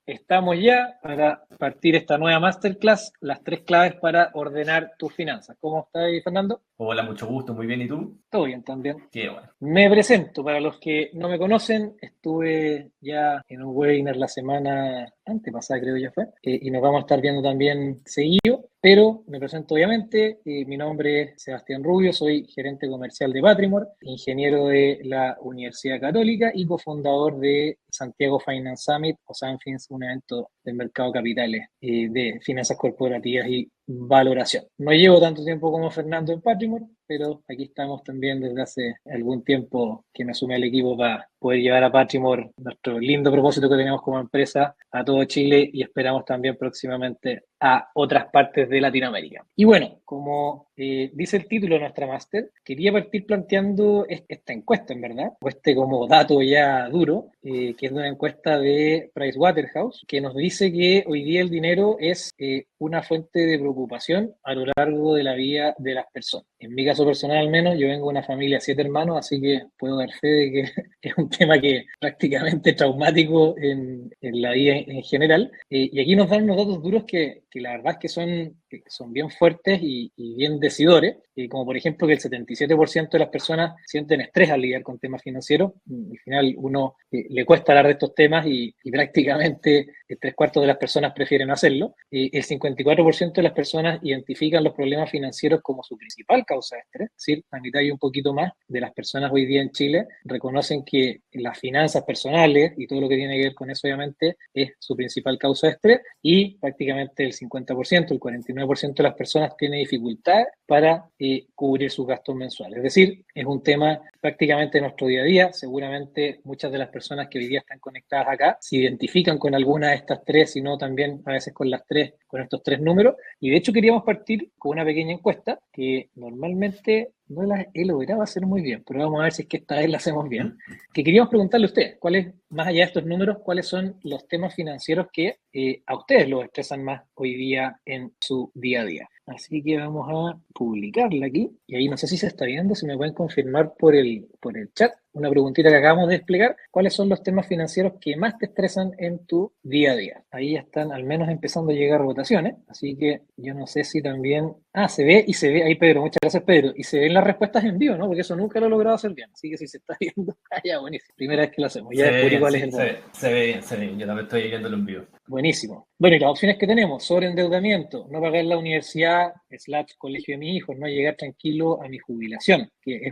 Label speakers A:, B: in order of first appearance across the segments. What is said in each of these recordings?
A: estamos ya para partir esta nueva masterclass, las 3 claves para ordenar tus finanzas. ¿Cómo estás ahí, Fernando?
B: Hola, mucho gusto, muy bien, ¿y tú?
A: Todo bien también.
B: Qué bueno.
A: Me presento, para los que no me conocen, estuve ya en un webinar la semana antepasada, creo ya fue, y nos vamos a estar viendo también seguido, pero me presento obviamente, mi nombre es Sebastián Rubio, soy gerente comercial de Patrimor, ingeniero de la Universidad Católica y cofundador de Santiago Finance Summit o Sanfins, un evento del mercado de capitales de finanzas corporativas y valoración. No llevo tanto tiempo como Fernando en Patrimor, pero aquí estamos también desde hace algún tiempo que me sumé al equipo para poder llevar a Patrimor nuestro lindo propósito que tenemos como empresa a todo Chile y esperamos también próximamente a otras partes de Latinoamérica. Y bueno, como dice el título de nuestra máster, quería partir planteando esta encuesta, en verdad, o como dato ya duro, que es una encuesta de Pricewaterhouse, que nos dice que hoy día el dinero es una fuente de preocupación a lo largo de la vida de las personas. En mi caso personal al menos, yo vengo de una familia de 7 hermanos, así que puedo dar fe de que es un tema que es prácticamente traumático en la vida en general. Y aquí nos dan unos datos duros que la verdad es que son bien fuertes y bien decidores, como por ejemplo que el 77% de las personas sienten estrés al lidiar con temas financieros. Al final uno le cuesta hablar de estos temas y prácticamente 3/4 de las personas prefieren hacerlo. El 54% de las personas identifican los problemas financieros como su principal causa de estrés, es decir, la mitad y un poquito más de las personas hoy día en Chile reconocen que las finanzas personales y todo lo que tiene que ver con eso obviamente es su principal causa de estrés, y prácticamente el 50%, el 49% de las personas tiene dificultades para cubrir sus gastos mensuales. Es decir, es un tema prácticamente de nuestro día a día. Seguramente muchas de las personas que hoy día están conectadas acá se identifican con alguna de estas tres, sino también a veces con las tres, con estos 3 números. Y de hecho queríamos partir con una pequeña encuesta que normalmente no la he logrado hacer muy bien, pero vamos a ver si es que esta vez la hacemos bien. Que queríamos preguntarle a ustedes, ¿cuáles, más allá de estos números, cuáles son los temas financieros que a ustedes los estresan más hoy día en su día a día? Así que vamos a publicarla aquí. Y ahí no sé si se está viendo, si me pueden confirmar por el chat, una preguntita que acabamos de explicar. ¿Cuáles son los temas financieros que más te estresan en tu día a día? Ahí ya están al menos empezando a llegar votaciones. Así que yo no sé si también... se ve y se ve. Ahí Pedro, muchas gracias Pedro. Y se ven las respuestas en vivo, ¿no? Porque eso nunca lo he logrado hacer bien. Así que si se está viendo, ya, buenísimo. Primera vez que lo hacemos. Ya descubrí cuál es el voto.
B: Se ve bien, se ve bien. Yo también estoy viéndolo en vivo.
A: Buenísimo. Bueno, y las opciones que tenemos: sobreendeudamiento, no pagar la universidad, colegio de mi hijo, no llegar tranquilo a mi jubilación, que es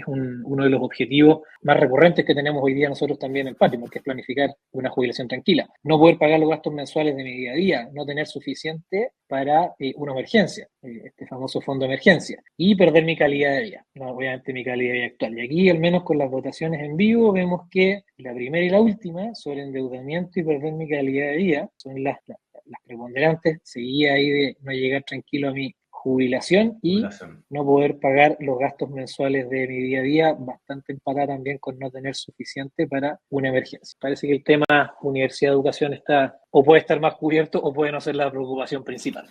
A: uno de los objetivos más recurrentes que tenemos hoy día nosotros también en Patrimor, que es planificar una jubilación tranquila. No poder pagar los gastos mensuales de mi día a día, no tener suficiente para una emergencia, este famoso fondo de emergencia, y perder mi calidad de vida, no, obviamente mi calidad de vida actual. Y aquí, al menos con las votaciones en vivo, vemos que la primera y la última, sobre endeudamiento y perder mi calidad de vida, son las preponderantes. Seguía ahí de no llegar tranquilo a mi jubilación y no poder pagar los gastos mensuales de mi día a día, bastante empatada también con no tener suficiente para una emergencia. Parece que el tema universidad, educación está, o puede estar más cubierto o puede no ser la preocupación principal.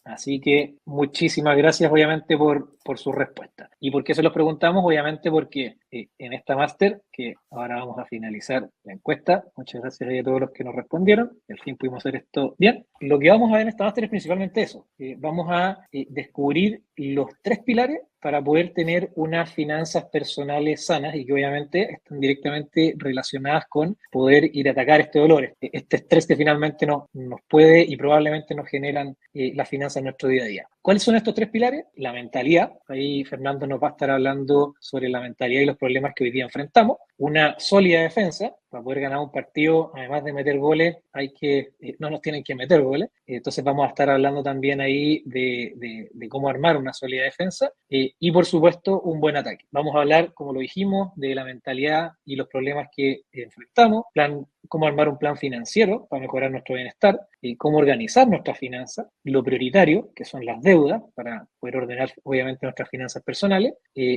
A: Así que muchísimas gracias obviamente por su respuesta. ¿Y por qué se los preguntamos? Obviamente porque en esta máster, que ahora vamos a finalizar la encuesta, muchas gracias a todos los que nos respondieron, al fin pudimos hacer esto bien. Lo que vamos a ver en esta máster es principalmente eso. Vamos a descubrir los 3 pilares para poder tener unas finanzas personales sanas y que obviamente están directamente relacionadas con poder ir a atacar este dolor, este estrés que finalmente nos puede y probablemente nos generan las finanzas en nuestro día a día. ¿Cuáles son estos 3 pilares? La mentalidad. Ahí Fernando nos va a estar hablando sobre la mentalidad y los problemas que hoy día enfrentamos. Una sólida defensa. Para poder ganar un partido, además de meter goles, no nos tienen que meter goles. Entonces vamos a estar hablando también ahí de cómo armar una sólida defensa y por supuesto un buen ataque. Vamos a hablar, como lo dijimos, de la mentalidad y los problemas que enfrentamos, cómo armar un plan financiero para mejorar nuestro bienestar, cómo organizar nuestras finanzas, lo prioritario, que son las deudas, para poder ordenar obviamente nuestras finanzas personales,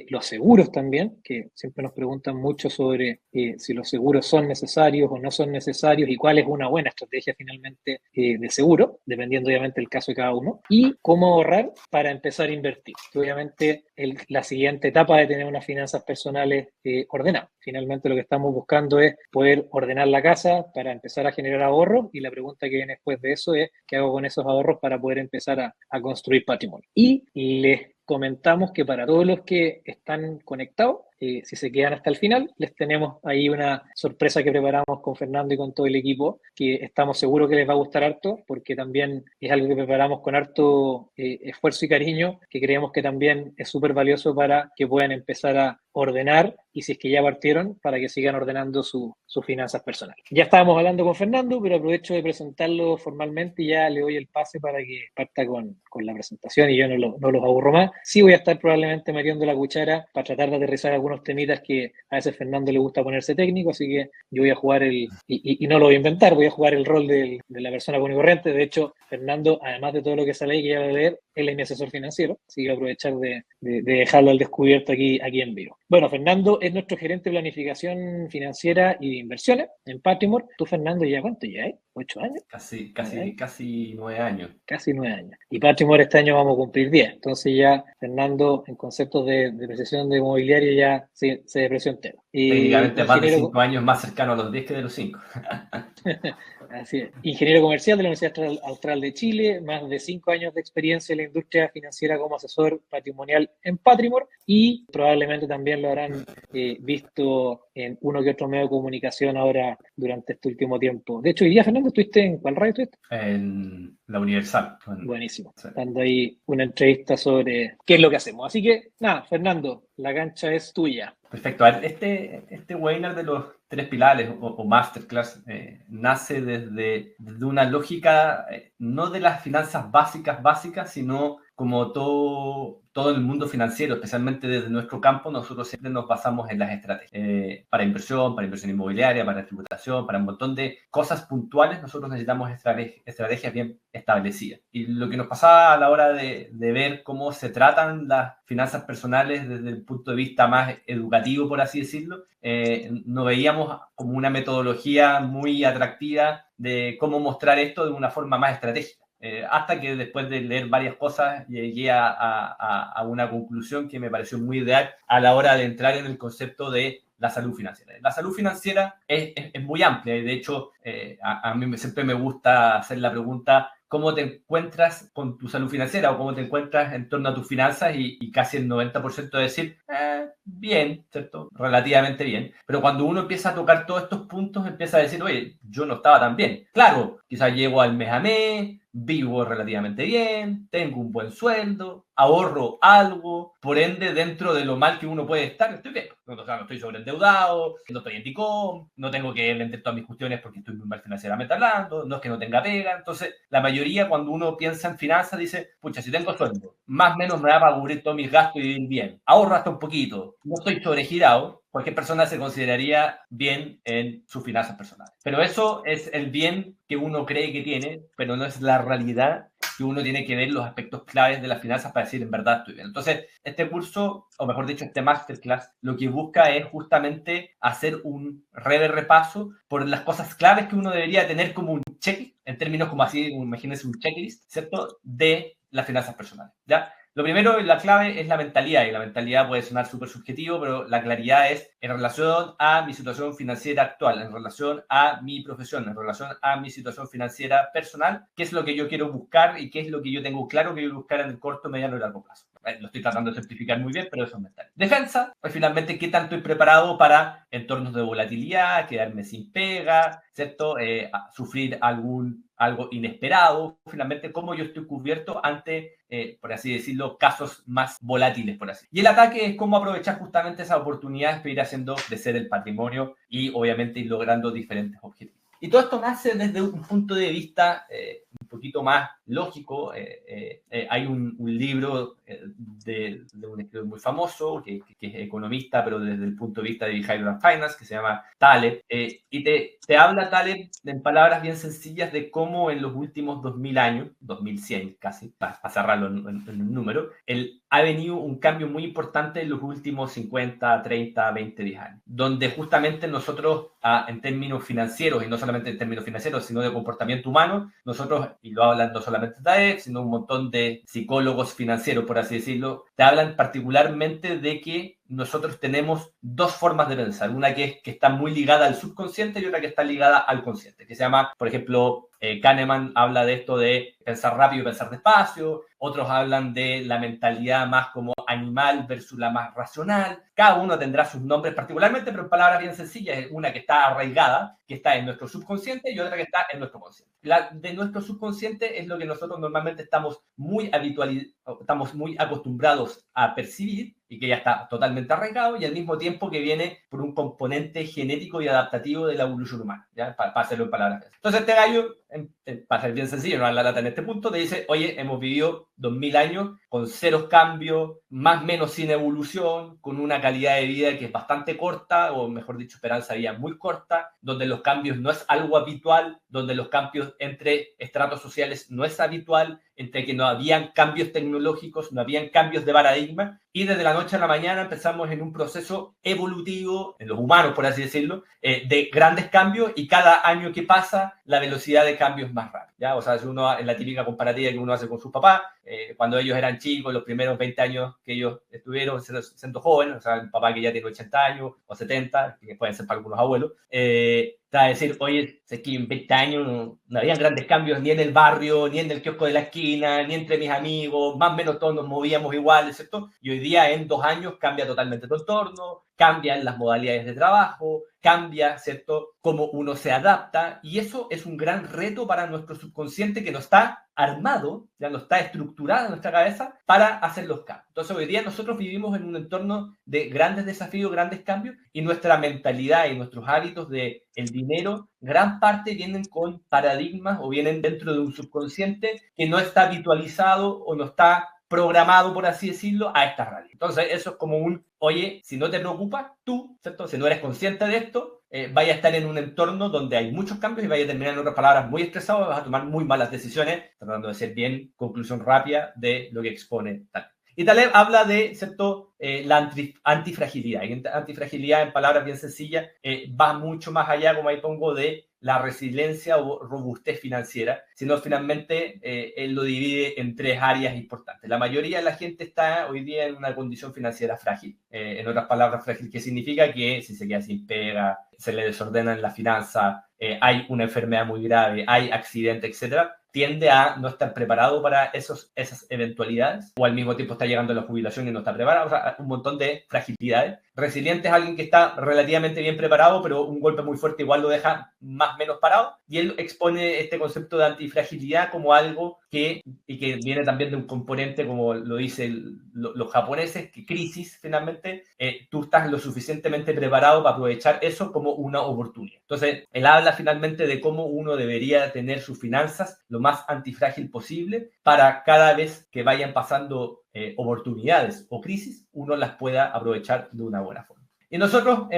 A: los seguros también, que siempre nos preguntan mucho sobre si los seguros son necesarios o no son necesarios y cuál es una buena estrategia finalmente de seguro, dependiendo obviamente del caso de cada uno, y cómo ahorrar para empezar a invertir, que obviamente la siguiente etapa de tener unas finanzas personales ordenadas. Finalmente lo que estamos buscando es poder ordenar la casa casa para empezar a generar ahorros, y la pregunta que viene después de eso es ¿qué hago con esos ahorros para poder empezar a construir patrimonio? Y les comentamos que para todos los que están conectados, si se quedan hasta el final, les tenemos ahí una sorpresa que preparamos con Fernando y con todo el equipo, que estamos seguros que les va a gustar harto, porque también es algo que preparamos con harto esfuerzo y cariño, que creemos que también es súper valioso para que puedan empezar a ordenar, y si es que ya partieron, para que sigan ordenando sus finanzas personales. Ya estábamos hablando con Fernando, pero aprovecho de presentarlo formalmente y ya le doy el pase para que parta con la presentación y yo no los aburro más. Sí voy a estar probablemente metiendo la cuchara para tratar de aterrizar algunos temitas que a veces Fernando le gusta ponerse técnico, así que yo voy a jugar y no lo voy a inventar, voy a jugar el rol de la persona común y corriente. De hecho, Fernando, además de todo lo que sale ahí que ya va a leer, él es mi asesor financiero, así que voy a aprovechar de dejarlo al descubierto aquí en vivo. Bueno, Fernando es nuestro gerente de planificación financiera y de inversiones en Patrimore. Tú, Fernando, ¿ya cuánto ya hay? ¿8 años?
B: Casi 9 años.
A: Casi 9 años. Y Patrimore este año vamos a cumplir 10. Entonces ya Fernando, en conceptos de depreciación de mobiliario, ya se depreció entero.
B: Técnicamente más de 5 años, más cercano a los 10 que de los 5.
A: Así es. Ingeniero comercial de la Universidad Austral de Chile, más de 5 años de experiencia en la industria financiera como asesor patrimonial en Patrimore, y probablemente también lo habrán visto en uno que otro medio de comunicación ahora durante este último tiempo. De hecho, hoy día, Fernando, ¿estuviste en cuál radio estuviste?
B: En la Universal.
A: Buenísimo.
B: Sí.
A: Dando ahí una entrevista sobre qué es lo que hacemos. Así que, nada, Fernando, la cancha es tuya.
B: Perfecto. A ver, este webinar de los 3 pilares o masterclass nace desde una lógica no de las finanzas básicas, sino como todo el mundo financiero, especialmente desde nuestro campo, nosotros siempre nos basamos en las estrategias. Para inversión inmobiliaria, para tributación, para un montón de cosas puntuales, nosotros necesitamos estrategias bien establecidas. Y lo que nos pasaba a la hora de ver cómo se tratan las finanzas personales desde el punto de vista más educativo, por así decirlo, no veíamos como una metodología muy atractiva de cómo mostrar esto de una forma más estratégica. Hasta que después de leer varias cosas llegué a una conclusión que me pareció muy ideal a la hora de entrar en el concepto de la salud financiera. La salud financiera es muy amplia y de hecho a mí siempre me gusta hacer la pregunta: ¿cómo te encuentras con tu salud financiera o cómo te encuentras en torno a tus finanzas? Y casi el 90% de decir, bien, ¿cierto? Relativamente bien. Pero cuando uno empieza a tocar todos estos puntos, empieza a decir, oye, yo no estaba tan bien. Claro, quizás llego al mes a mes, vivo relativamente bien, tengo un buen sueldo, ahorro algo, por ende, dentro de lo mal que uno puede estar, estoy bien. O sea, no estoy sobreendeudado, no estoy en TICOM, no tengo que vender todas mis cuestiones porque estoy muy mal financieramente hablando, no es que no tenga pega. Entonces, la mayoría, cuando uno piensa en finanzas, dice, pucha, si tengo sueldo, más o menos me da para cubrir todos mis gastos y vivir bien. Ahorro hasta un poquito, no estoy sobregirado. Cualquier persona se consideraría bien en sus finanzas personales. Pero eso es el bien que uno cree que tiene, pero no es la realidad, que uno tiene que ver los aspectos claves de las finanzas para decir en verdad estoy bien. Entonces, este curso, o mejor dicho, este masterclass, lo que busca es justamente hacer un repaso por las cosas claves que uno debería tener como un checklist, en términos como así, imagínense un checklist, ¿cierto?, de las finanzas personales, ¿ya? Lo primero, la clave es la mentalidad, y la mentalidad puede sonar súper subjetivo, pero la claridad es en relación a mi situación financiera actual, en relación a mi profesión, en relación a mi situación financiera personal, qué es lo que yo quiero buscar y qué es lo que yo tengo claro que quiero buscar en el corto, mediano y largo plazo. Lo estoy tratando de simplificar muy bien, pero eso es mental. Defensa, pues finalmente, ¿qué tanto estoy preparado para entornos de volatilidad, quedarme sin pega, ¿cierto? Sufrir algo inesperado? Finalmente, ¿cómo yo estoy cubierto ante, por así decirlo, casos más volátiles, por así? Y el ataque es cómo aprovechar justamente esas oportunidades para ir haciendo crecer el patrimonio y, obviamente, ir logrando diferentes objetivos. Y todo esto nace desde un punto de vista un poquito más lógico. Hay un libro de un escritor muy famoso que es economista, pero desde el punto de vista de Behavioral Finance, que se llama Taleb, y te habla Taleb en palabras bien sencillas de cómo en los últimos 2000 años, 2100 casi, para cerrarlo en un número, ha venido un cambio muy importante en los últimos 50, 30, 20, 10 años, donde justamente nosotros, en términos financieros, y no solamente en términos financieros, sino de comportamiento humano, nosotros, y lo hablan no solamente TAEF, sino un montón de psicólogos financieros, por así decirlo, te hablan particularmente de que nosotros tenemos dos formas de pensar. Una que está muy ligada al subconsciente y otra que está ligada al consciente, que se llama, por ejemplo, Kahneman habla de esto de pensar rápido y pensar despacio. Otros hablan de la mentalidad más como animal versus la más racional. Cada uno tendrá sus nombres particularmente, pero en palabras bien sencillas, una que está arraigada, que está en nuestro subconsciente, y otra que está en nuestro consciente. La de nuestro subconsciente es lo que nosotros normalmente estamos muy acostumbrados a percibir y que ya está totalmente arraigado, y al mismo tiempo que viene por un componente genético y adaptativo de la evolución humana, ¿ya? Para hacerlo en palabras. Entonces este gallo, para ser bien sencillo, no dar la lata en este punto, te dice, oye, hemos vivido 2000 años con ceros cambios, más o menos sin evolución, con una calidad de vida que es bastante corta, o mejor dicho, esperanza de vida muy corta, donde los cambios no es algo habitual, donde los cambios entre estratos sociales no es habitual, entre que no habían cambios tecnológicos, no habían cambios de paradigma, y desde la noche a la mañana empezamos en un proceso evolutivo, en los humanos, por así decirlo, de grandes cambios, y cada año que pasa, la velocidad de cambio es más rápida, ¿ya? O sea, si uno, en la típica comparativa que uno hace con sus papás, cuando ellos eran chicos, los primeros 20 años que ellos estuvieron siendo jóvenes, o sea, el papá que ya tiene 80 años o 70, que pueden ser para algunos abuelos, está a decir, oye, sé que en 20 años no habían grandes cambios ni en el barrio, ni en el kiosco de la esquina, ni entre mis amigos, más o menos todos nos movíamos igual, ¿cierto? Y hoy día, en 2 años, cambia totalmente tu entorno, cambian las modalidades de trabajo, cambia, ¿cierto?, cómo uno se adapta, y eso es un gran reto para nuestro subconsciente que no está armado, ya no está estructurado en nuestra cabeza para hacer los cambios. Entonces, hoy día nosotros vivimos en un entorno de grandes desafíos, grandes cambios, y nuestra mentalidad y nuestros hábitos de el dinero, gran parte vienen con paradigmas o vienen dentro de un subconsciente que no está habitualizado o no está programado, por así decirlo, a esta realidad. Entonces, eso es como oye, si no te preocupas, tú, ¿cierto? Si no eres consciente de esto, vaya a estar en un entorno donde hay muchos cambios y vaya a terminar, en otras palabras, muy estresado, vas a tomar muy malas decisiones, tratando de ser bien conclusión rápida de lo que expone Taleb. Y Taleb habla de, ¿cierto?, la antifragilidad. Y antifragilidad, en palabras bien sencillas, va mucho más allá, como ahí pongo, de la resiliencia o robustez financiera, sino finalmente él lo divide en 3 áreas importantes. La mayoría de la gente está hoy día en una condición financiera frágil. En otras palabras, frágil, que significa que si se queda sin pega, se le desordenan las finanzas, hay una enfermedad muy grave, hay accidente, etcétera, tiende a no estar preparado para esas eventualidades, o al mismo tiempo está llegando a la jubilación y no está preparado, o sea, un montón de fragilidades. Resiliente es alguien que está relativamente bien preparado, pero un golpe muy fuerte igual lo deja más o menos parado, y él expone este concepto de antifragilidad como algo que viene también de un componente, como lo dicen los japoneses, que crisis, finalmente, tú estás lo suficientemente preparado para aprovechar eso como una oportunidad. Entonces, él habla finalmente de cómo uno debería tener sus finanzas lo más antifrágil posible para cada vez que vayan pasando oportunidades o crisis, uno las pueda aprovechar de una buena forma. Y nosotros,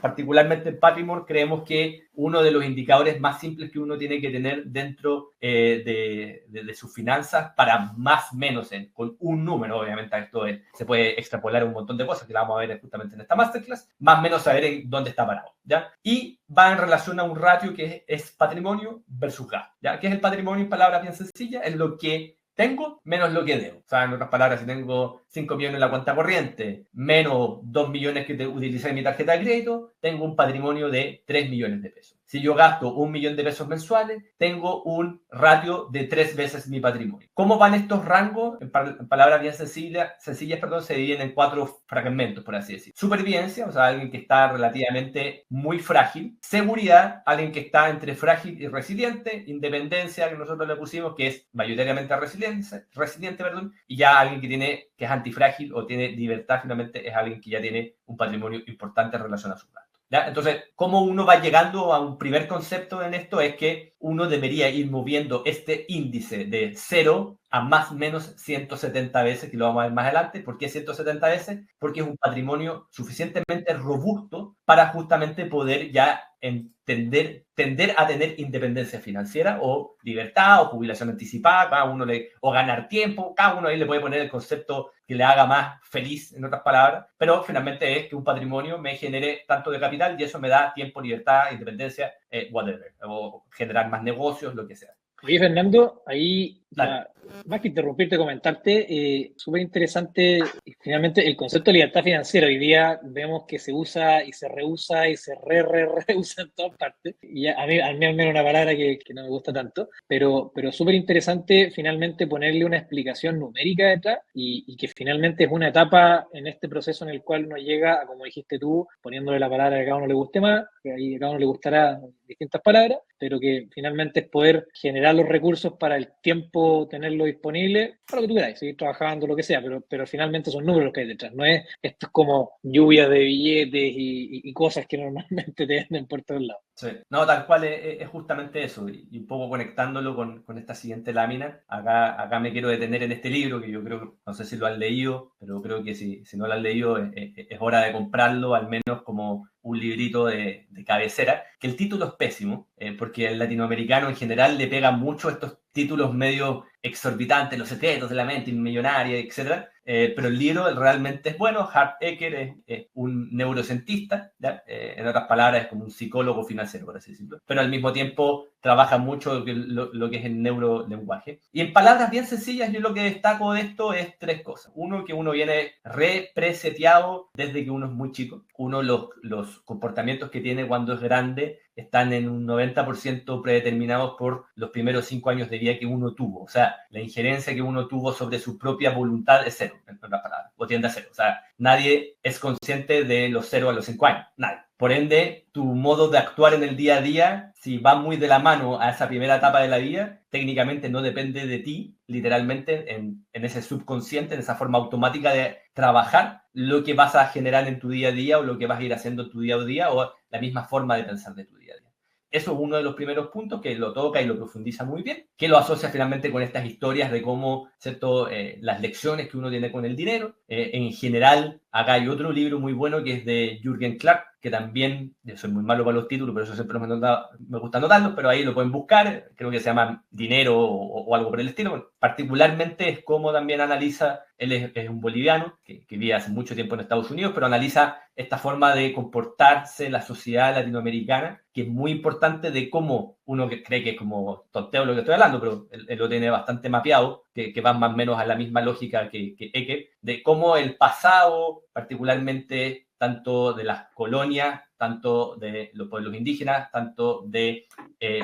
B: particularmente en Patrimony, creemos que uno de los indicadores más simples que uno tiene que tener dentro de sus finanzas, para más o menos con un número, obviamente esto se puede extrapolar un montón de cosas que la vamos a ver justamente en esta masterclass, más o menos saber en dónde está parado, ¿ya? Y va en relación a un ratio que es patrimonio versus gasto, ¿ya? ¿Qué es el patrimonio? En palabras bien sencillas, es lo que tengo menos lo que debo. O sea, en otras palabras, si tengo 5 millones en la cuenta corriente, menos 2 millones que utilicé en mi tarjeta de crédito, tengo un patrimonio de 3 millones de pesos. Si yo gasto 1 millón de pesos mensuales, tengo un ratio de 3 veces mi patrimonio. ¿Cómo van estos rangos? En palabras bien sencillas, se dividen en 4 fragmentos, por así decir. Supervivencia, o sea, alguien que está relativamente muy frágil. Seguridad, alguien que está entre frágil y resiliente. Independencia, que nosotros le pusimos, que es mayoritariamente resiliente, y ya alguien que es antifrágil o tiene libertad, finalmente es alguien que ya tiene un patrimonio importante en relación a su gasto. ¿Ya? Entonces, ¿cómo uno va llegando a un primer concepto en esto? Es que uno debería ir moviendo este índice de 0 a más o menos 170 veces, que lo vamos a ver más adelante. ¿Por qué 170 veces? Porque es un patrimonio suficientemente robusto para justamente poder ya tender a tener independencia financiera o libertad o jubilación anticipada, o ganar tiempo. Cada uno ahí le puede poner el concepto que le haga más feliz, en otras palabras, pero finalmente es que un patrimonio me genere tanto de capital y eso me da tiempo, libertad, independencia, whatever, o generar más negocios, lo que sea.
A: Oye, Fernando, ahí,
B: Dale.
A: más que interrumpirte, comentarte, súper interesante, finalmente, el concepto de libertad financiera. Hoy día vemos que se usa y se reusa y se reusa en todas partes. Y a mí al menos una palabra que no me gusta tanto, pero súper interesante finalmente ponerle una explicación numérica detrás y que finalmente es una etapa en este proceso en el cual uno llega a, como dijiste tú, poniéndole la palabra que a cada uno le guste más, que ahí a cada uno le gustará distintas palabras, pero que finalmente es poder generar los recursos para el tiempo, tenerlo disponible, para lo que tú queráis, seguir trabajando, lo que sea, pero finalmente son números que hay detrás, no es esto es como lluvia de billetes y cosas que normalmente te venden por todos lados.
B: Sí. No, tal cual es justamente eso, y un poco conectándolo con esta siguiente lámina, acá me quiero detener en este libro, que yo creo, no sé si lo han leído, pero creo que si no lo han leído es hora de comprarlo, al menos como un librito de cabecera, que el título es pésimo, porque al latinoamericano en general le pega mucho estos títulos medio exorbitantes, Los secretos de la mente millonaria, etc. Pero el libro realmente es bueno. Hart Ecker es un neurocientista, ¿ya? En otras palabras, es como un psicólogo financiero, por así decirlo, pero al mismo tiempo trabaja mucho lo que es el neurolenguaje. Y en palabras bien sencillas, yo lo que destaco de esto es tres cosas. Uno, que uno viene preseteado desde que uno es muy chico. Uno, los comportamientos que tiene cuando es grande están en un 90% predeterminados por los primeros 5 años de vida que uno tuvo. O sea, la injerencia que uno tuvo sobre su propia voluntad es cero, en otras palabras, o tiende a cero. O sea, nadie es consciente de los 0 a los 5 años, nadie. Por ende, tu modo de actuar en el día a día, si va muy de la mano a esa primera etapa de la vida, técnicamente no depende de ti, literalmente, en ese subconsciente, en esa forma automática de trabajar lo que vas a generar en tu día a día o lo que vas a ir haciendo en tu día a día o la misma forma de pensar de tu día a día. Eso es uno de los primeros puntos que lo toca y lo profundiza muy bien, que lo asocia finalmente con estas historias de cómo, ¿cierto? Las lecciones que uno tiene con el dinero. En general, acá hay otro libro muy bueno que es de Jürgen Clark, que también, yo soy muy malo para los títulos, pero eso siempre me gusta anotarlos, pero ahí lo pueden buscar, creo que se llama Dinero o algo por el estilo. Bueno, particularmente es cómo también analiza, él es un boliviano que vive hace mucho tiempo en Estados Unidos, pero analiza esta forma de comportarse la sociedad latinoamericana, que es muy importante de cómo uno que cree que es como tonteo lo que estoy hablando, pero él lo tiene bastante mapeado, que va más o menos a la misma lógica que Eke, de cómo el pasado, particularmente tanto de las colonias, tanto de los pueblos indígenas, tanto de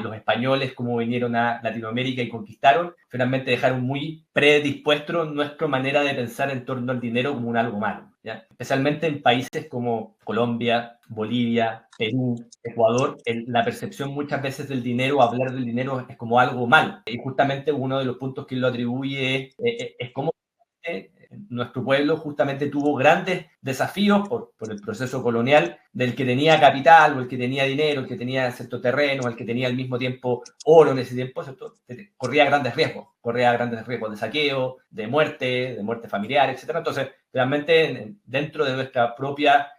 B: los españoles como vinieron a Latinoamérica y conquistaron, finalmente dejaron muy predispuesto nuestra manera de pensar en torno al dinero como un algo malo, ¿ya? Especialmente en países como Colombia, Bolivia, Perú, Ecuador, la percepción muchas veces del dinero, hablar del dinero es como algo malo. Y justamente uno de los puntos que lo atribuye es cómo nuestro pueblo justamente tuvo grandes desafíos por el proceso colonial, del que tenía capital o el que tenía dinero, el que tenía cierto terreno, el que tenía al mismo tiempo oro en ese tiempo, ¿cierto? Corría grandes riesgos de saqueo, de muerte familiar, etc. Entonces, realmente dentro de nuestra propia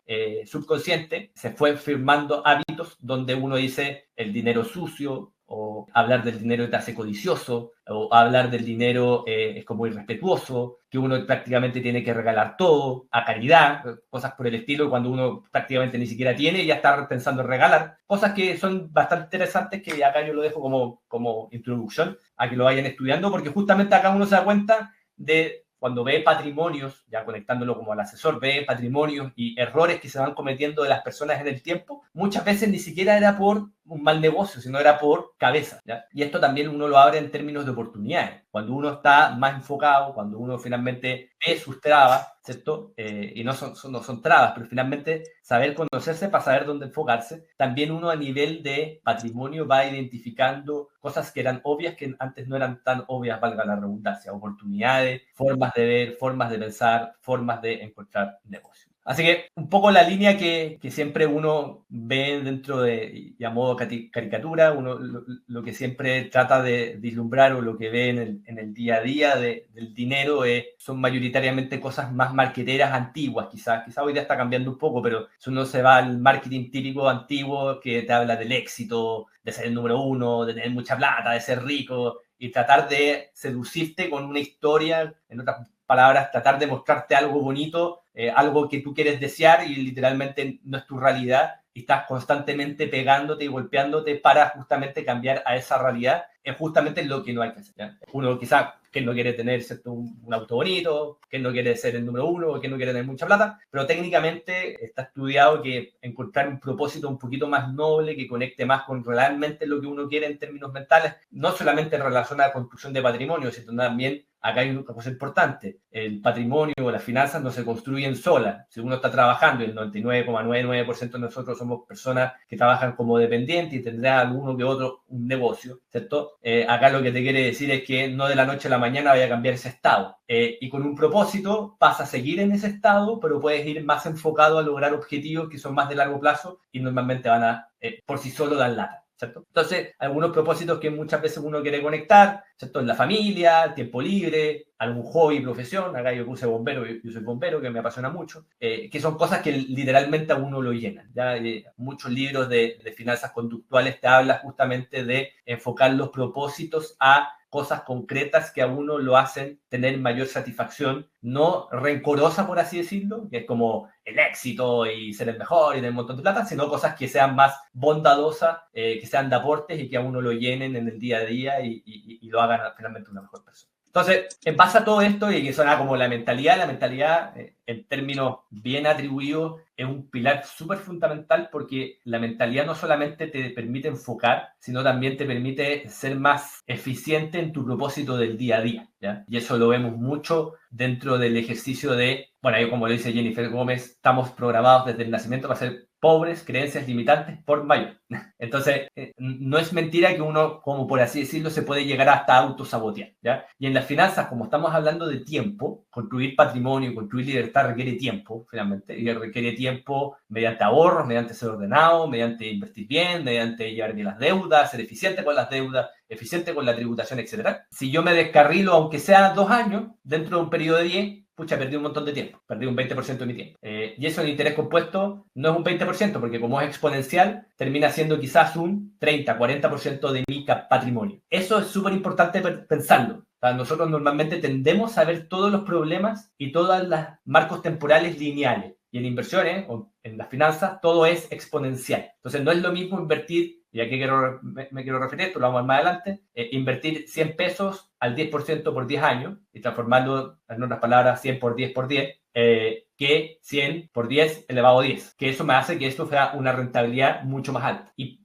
B: subconsciente se fue firmando hábitos donde uno dice el dinero sucio, o hablar del dinero te hace codicioso, o hablar del dinero es como irrespetuoso, que uno prácticamente tiene que regalar todo, a caridad, cosas por el estilo, cuando uno prácticamente ni siquiera tiene y ya está pensando en regalar. Cosas que son bastante interesantes, que acá yo lo dejo como introducción a que lo vayan estudiando, porque justamente acá uno se da cuenta de cuando ve patrimonios, ya conectándolo como al asesor, ve patrimonios y errores que se van cometiendo de las personas en el tiempo, muchas veces ni siquiera era por un mal negocio, sino era por cabeza, ¿ya? Y esto también uno lo abre en términos de oportunidades. Cuando uno está más enfocado, cuando uno finalmente ve sus trabas, ¿cierto? Y no son trabas, pero finalmente saber conocerse para saber dónde enfocarse. También uno a nivel de patrimonio va identificando cosas que eran obvias, que antes no eran tan obvias, valga la redundancia, oportunidades, formas de ver, formas de pensar, formas de encontrar negocios. Así que un poco la línea que siempre uno ve dentro de, y a modo caricatura, uno lo que siempre trata de vislumbrar o lo que ve en el día a día del dinero son mayoritariamente cosas más marqueteras antiguas, quizás hoy día está cambiando un poco, pero si uno se va al marketing típico antiguo que te habla del éxito, de ser el número uno, de tener mucha plata, de ser rico, y tratar de seducirte con una historia, en otras palabras, tratar de mostrarte algo bonito, algo que tú quieres desear y literalmente no es tu realidad, y estás constantemente pegándote y golpeándote para justamente cambiar a esa realidad, es justamente lo que no hay que hacer, ¿ya? Uno quizás que no quiere tener, ¿cierto?, un auto bonito, que no quiere ser el número uno, que no quiere tener mucha plata, pero técnicamente está estudiado que encontrar un propósito un poquito más noble, que conecte más con realmente lo que uno quiere en términos mentales, no solamente en relación a la construcción de patrimonio, sino también acá hay una cosa importante, el patrimonio o las finanzas no se construyen solas. Si uno está trabajando, y el 99,99% de nosotros somos personas que trabajan como dependientes y tendrá alguno que otro un negocio, ¿cierto? Acá lo que te quiere decir es que no de la noche a la mañana vaya a cambiar ese estado. Y con un propósito vas a seguir en ese estado, pero puedes ir más enfocado a lograr objetivos que son más de largo plazo y normalmente van a, por sí solo, dar lata. ¿Cierto? Entonces, algunos propósitos que muchas veces uno quiere conectar, ¿cierto? En la familia, el tiempo libre, algún hobby, profesión. Acá yo puse bombero, yo soy bombero, que me apasiona mucho, que son cosas que literalmente a uno lo llenan. ¿Ya? Muchos libros de finanzas conductuales te hablan justamente de enfocar los propósitos a cosas concretas que a uno lo hacen tener mayor satisfacción, no rencorosa, por así decirlo, que es como el éxito y ser el mejor y tener un montón de plata, sino cosas que sean más bondadosas, que sean de aportes y que a uno lo llenen en el día a día y lo hagan finalmente una mejor persona. Entonces, en base a todo esto, y que suena como la mentalidad en términos bien atribuidos, es un pilar súper fundamental porque la mentalidad no solamente te permite enfocar, sino también te permite ser más eficiente en tu propósito del día a día, ¿ya? Y eso lo vemos mucho dentro del ejercicio de, bueno, ahí como lo dice Jennifer Gómez, estamos programados desde el nacimiento para ser pobres, creencias limitantes por mayor. Entonces, no es mentira que uno, como por así decirlo, se puede llegar hasta autosabotear, ¿ya? Y en las finanzas, como estamos hablando de tiempo, construir patrimonio, construir libertad requiere tiempo, finalmente, y requiere tiempo mediante ahorros, mediante ser ordenado, mediante invertir bien, mediante llevar bien las deudas, ser eficiente con las deudas, eficiente con la tributación, etc. Si yo me descarrilo, aunque sea 2 años, dentro de un periodo de 10, pucha, perdí un montón de tiempo, perdí un 20% de mi tiempo. Y eso en interés compuesto no es un 20%, porque como es exponencial, termina siendo quizás un 30, 40% de mi patrimonio. Eso es súper importante pensarlo. O sea, nosotros normalmente tendemos a ver todos los problemas y todos los marcos temporales lineales. Y en inversiones o en las finanzas, todo es exponencial. Entonces, no es lo mismo invertir, y aquí me quiero referir, esto lo vamos a ver más adelante, invertir 100 pesos al 10% por 10 años y transformarlo, en otras palabras, 100 por 10 por 10, que 100 por 10 elevado a 10. Que eso me hace que esto sea una rentabilidad mucho más alta. Y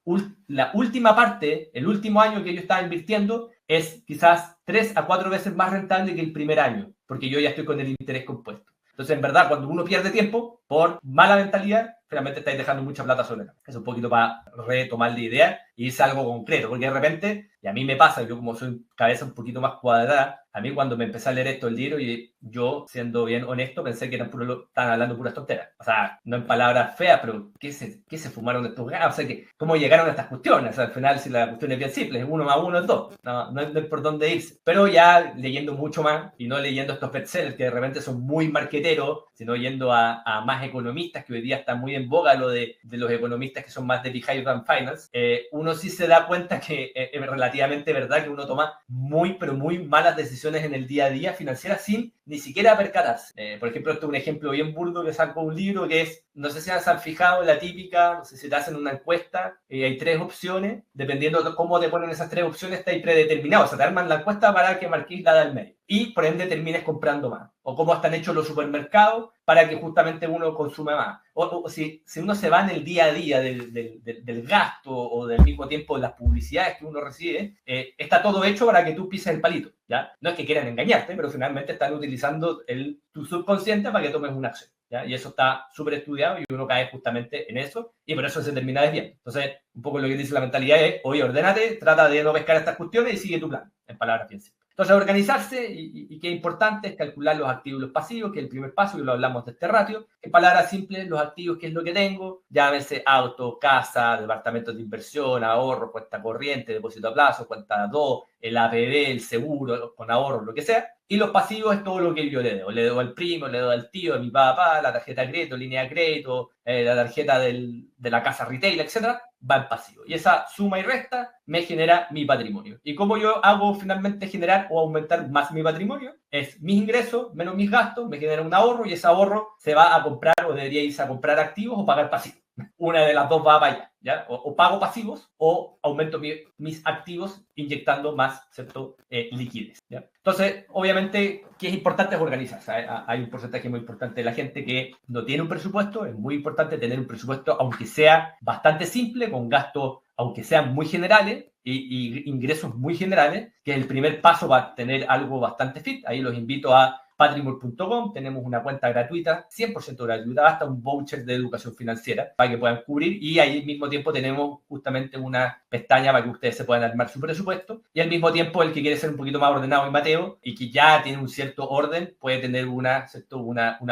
B: la última parte, el último año que yo estaba invirtiendo, es quizás 3 a 4 veces más rentable que el primer año, porque yo ya estoy con el interés compuesto. Entonces, en verdad, cuando uno pierde tiempo por mala mentalidad, realmente estáis dejando mucha plata sobre la mesa. Es un poquito para retomar la idea y irse a algo concreto, porque de repente, y a mí me pasa, yo como soy cabeza un poquito más cuadrada, a mí cuando me empecé a leer esto el libro, y yo, siendo bien honesto, pensé que estaban hablando puras tonteras. O sea, no en palabras feas, pero ¿qué se fumaron estos gatos? O sea, ¿cómo llegaron a estas cuestiones? O sea, al final, si la cuestión es bien simple, es 1 más 1 es 2. No es por dónde irse. Pero ya leyendo mucho más, y no leyendo estos bestsellers que de repente son muy marqueteros, sino yendo a más economistas, que hoy día está muy en boga lo de los economistas que son más de Behavioral Finance, uno sí se da cuenta que es relativamente verdad que uno toma muy, pero muy malas decisiones en el día a día financieras sin ni siquiera percatarse. Por ejemplo, esto es un ejemplo bien burdo que sacó un libro que es, no sé si se han fijado en la típica, no sé si te hacen una encuesta, hay 3 opciones, dependiendo de cómo te ponen esas 3 opciones, está ahí predeterminado, o sea, te arman la encuesta para que marques la del medio y por ende termines comprando más. O cómo están hechos los supermercados para que justamente uno consuma más. O si uno se va en el día a día del gasto o del mismo tiempo de las publicidades que uno recibe, está todo hecho para que tú pises el palito, ¿ya? No es que quieran engañarte, pero finalmente están utilizando tu subconsciente para que tomes una acción, ¿ya? Y eso está súper estudiado y uno cae justamente en eso y por eso se termina desviando. Entonces, un poco lo que dice la mentalidad es, oye, ordénate, trata de no pescar estas cuestiones y sigue tu plan, en palabras bien simples. Entonces, organizarse y qué importante es calcular los activos y los pasivos, que es el primer paso, y lo hablamos de este ratio. En palabras simples, los activos, ¿qué es lo que tengo? Llámese auto, casa, departamentos de inversión, ahorro, cuenta corriente, depósito a plazo, cuenta 2, el APB, el seguro, con ahorro, lo que sea. Y los pasivos es todo lo que yo le debo. Le debo al primo, le debo al tío, a mi papá, la tarjeta de crédito, línea de crédito, la tarjeta de la casa retail, etcétera, va en pasivo. Y esa suma y resta me genera mi patrimonio. ¿Y cómo yo hago finalmente generar o aumentar más mi patrimonio? Es mis ingresos menos mis gastos, me genera un ahorro y ese ahorro se va a comprar o debería irse a comprar activos o pagar pasivos. Una de las dos va para allá, ¿ya? O pago pasivos o aumento mis activos inyectando más, ¿cierto? Liquidez, ¿ya? Entonces, obviamente, ¿qué es importante? Es organizarse. Hay un porcentaje muy importante de la gente que no tiene un presupuesto. Es muy importante tener un presupuesto, aunque sea bastante simple, con gastos, aunque sean muy generales, y ingresos muy generales, que es el primer paso para tener algo bastante fit. Ahí los invito a patrimor.com, tenemos una cuenta gratuita, 100% gratuita, hasta un voucher de educación financiera para que puedan cubrir, y ahí al mismo tiempo tenemos justamente una pestaña para que ustedes se puedan armar su presupuesto, y al mismo tiempo el que quiere ser un poquito más ordenado y mateo y que ya tiene un cierto orden puede tener una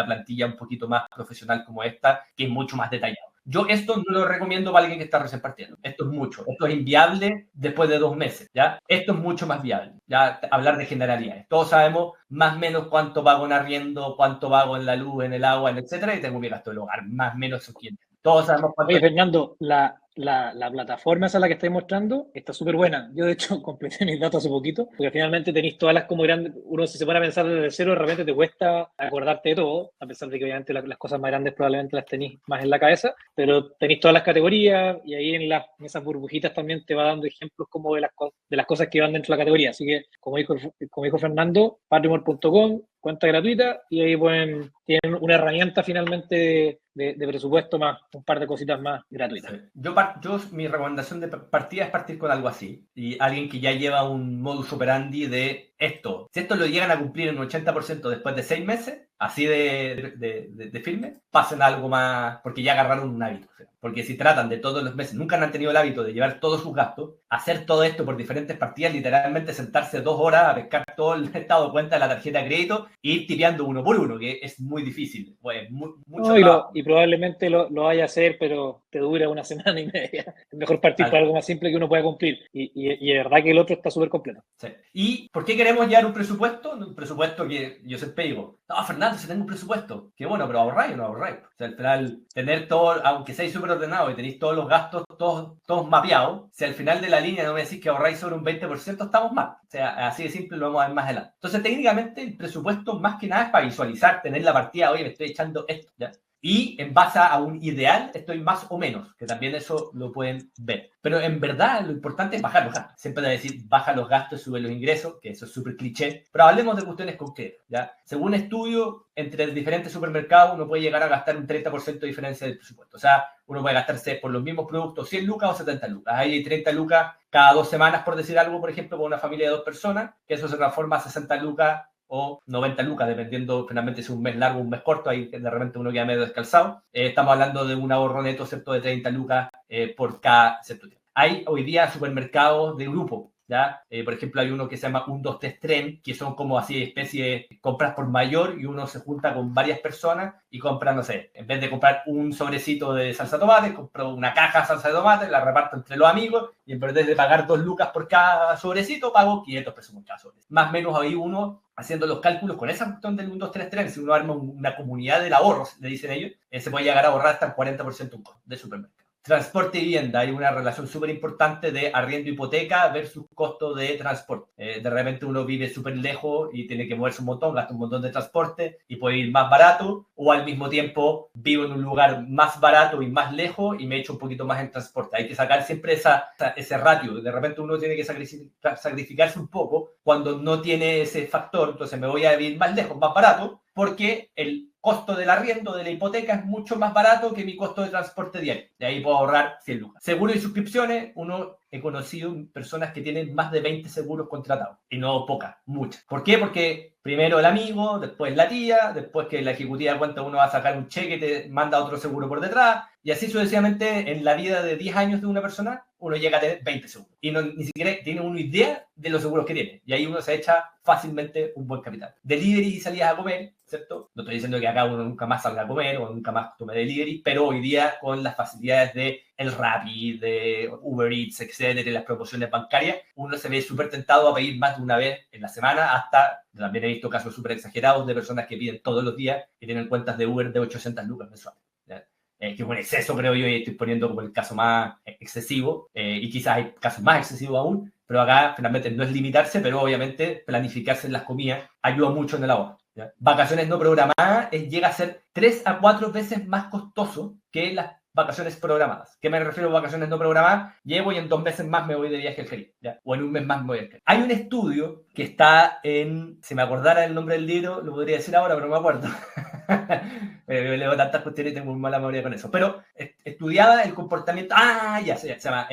B: plantilla un poquito más profesional como esta, que es mucho más detallada. Yo esto no lo recomiendo para alguien que está recién partiendo. Esto es mucho. Esto es inviable después de 2 meses, ¿ya? Esto es mucho más viable, ya hablar de generalidades. Todos sabemos más o menos cuánto pago en arriendo, cuánto pago en la luz, en el agua, etcétera, y tengo mi gasto del hogar, más o menos eso. Todos sabemos cuánto.
A: Oye, Fernando, la plataforma esa la que estáis mostrando está súper buena. Yo, de hecho, completé mis datos hace poquito, porque finalmente tenéis todas las como grandes. Uno, si se pone a pensar desde cero, de repente te cuesta acordarte de todo, a pesar de que obviamente las cosas más grandes probablemente las tenéis más en la cabeza, pero tenéis todas las categorías y ahí en esas burbujitas también te va dando ejemplos como de las cosas que van dentro de la categoría. Así que, como dijo Fernando, patrimor.com, cuenta gratuita, y ahí tienen una herramienta finalmente de presupuesto más un par de cositas más gratuitas.
B: Sí. Mi recomendación de partida es partir con algo así, y alguien que ya lleva un modus operandi de esto. Si esto lo llegan a cumplir en un 80% después de 6 meses, así de firme, pasen a algo más, porque ya agarraron un hábito. O sea, porque si tratan de todos los meses, nunca han tenido el hábito de llevar todos sus gastos, hacer todo esto por diferentes partidas, literalmente sentarse 2 horas a pescar todo el estado de cuenta de la tarjeta de crédito e ir tipeando uno por uno, que es muy difícil. Pues, mucho trabajo.
A: Y probablemente lo vaya a hacer, pero te dura una semana y media. Es mejor partir por algo más simple que uno pueda cumplir. Y de verdad que el otro está súper completo.
B: Sí. ¿Y por qué queremos llevar un presupuesto? Un presupuesto que yo siempre digo, no, Fernando, si tengo un presupuesto, qué bueno, pero ahorráis o no ahorráis. O sea, al final, tener todo, aunque seáis súper ordenados y tenéis todos los gastos todos mapeados, si al final de la línea no me decís que ahorráis sobre un 20%, estamos mal. O sea, así de simple lo vamos a ver más adelante. Entonces, técnicamente, el presupuesto más que nada es para visualizar, tener la partida, oye, me estoy echando esto, ¿ya? Y en base a un ideal estoy más o menos, que también eso lo pueden ver. Pero en verdad lo importante es bajar los gastos. Siempre de decir baja los gastos, sube los ingresos, que eso es súper cliché. Pero hablemos de cuestiones concretas, ¿ya? Según estudio, entre diferentes supermercados uno puede llegar a gastar un 30% de diferencia del presupuesto. O sea, uno puede gastarse por los mismos productos 100 lucas o 70 lucas. Ahí hay 30 lucas cada 2 semanas, por decir algo, por ejemplo, con una familia de 2 personas, que eso se transforma a 60 lucas o 90 lucas, dependiendo finalmente si es un mes largo o un mes corto, ahí de repente uno queda medio descalzado. Estamos hablando de un ahorro neto, ¿cierto?, de 30 lucas por cada cierto tiempo. Hay hoy día supermercados de grupo, ¿ya? Por ejemplo, hay uno que se llama 1, 2, 3 Tren, que son como así especie de compras por mayor, y uno se junta con varias personas y compra, no sé, en vez de comprar un sobrecito de salsa de tomate, compro una caja de salsa de tomate, la reparto entre los amigos, y en vez de pagar 2 lucas por cada sobrecito, pago 500 pesos por cada sobrecito. Más o menos ahí uno, haciendo los cálculos con esa cuestión del 1, 2, 3 Tren, si uno arma una comunidad del ahorro, le dicen ellos, se puede llegar a ahorrar hasta el 40% de supermercado. Transporte y vivienda, hay una relación súper importante de arriendo hipoteca versus costo de transporte. De repente uno vive súper lejos y tiene que moverse un montón, gasta un montón de transporte y puede ir más barato, o al mismo tiempo vivo en un lugar más barato y más lejos y me echo un poquito más en transporte. Hay que sacar siempre ese ratio. De repente uno tiene que sacrificarse un poco cuando no tiene ese factor, entonces me voy a vivir más lejos, más barato, porque el costo del arriendo de la hipoteca es mucho más barato que mi costo de transporte diario. De ahí puedo ahorrar 100 lucas. Seguro y suscripciones, he conocido personas que tienen más de 20 seguros contratados. Y no pocas, muchas. ¿Por qué? Porque primero el amigo, después la tía, después que la ejecutiva de cuenta uno va a sacar un cheque, te manda otro seguro por detrás. Y así sucesivamente, en la vida de 10 años de una persona, uno llega a tener 20 seguros. Y ni siquiera tiene una idea de los seguros que tiene. Y ahí uno se echa fácilmente un buen capital. Delivery y salidas a comer, ¿cierto? No estoy diciendo que acá uno nunca más salga a comer o nunca más tome delivery, pero hoy día con las facilidades de el Rappi, de Uber Eats, etcétera, y las promociones bancarias, uno se ve súper tentado a pedir más de una vez en la semana, hasta, también he visto casos súper exagerados de personas que piden todos los días y tienen cuentas de Uber de 800 lucas mensuales. Que es un exceso, creo yo, y estoy poniendo como el caso más excesivo, y quizás hay casos más excesivos aún, pero acá finalmente no es limitarse, pero obviamente planificarse en las comidas ayuda mucho en el ahorro. ¿Ya? Vacaciones no programadas llega a ser 3 a 4 veces más costoso que las vacaciones programadas. ¿Qué me refiero a vacaciones no programadas? Llevo y en 2 meses más me voy de viaje al Caribe, ¿ya? O en un mes más me voy al Caribe. Hay un estudio que está en, si me acordara el nombre del libro, lo podría decir ahora, pero no me acuerdo. Yo leo tantas cuestiones y tengo muy mala memoria con eso. Pero estudiaba el comportamiento. Ya se llama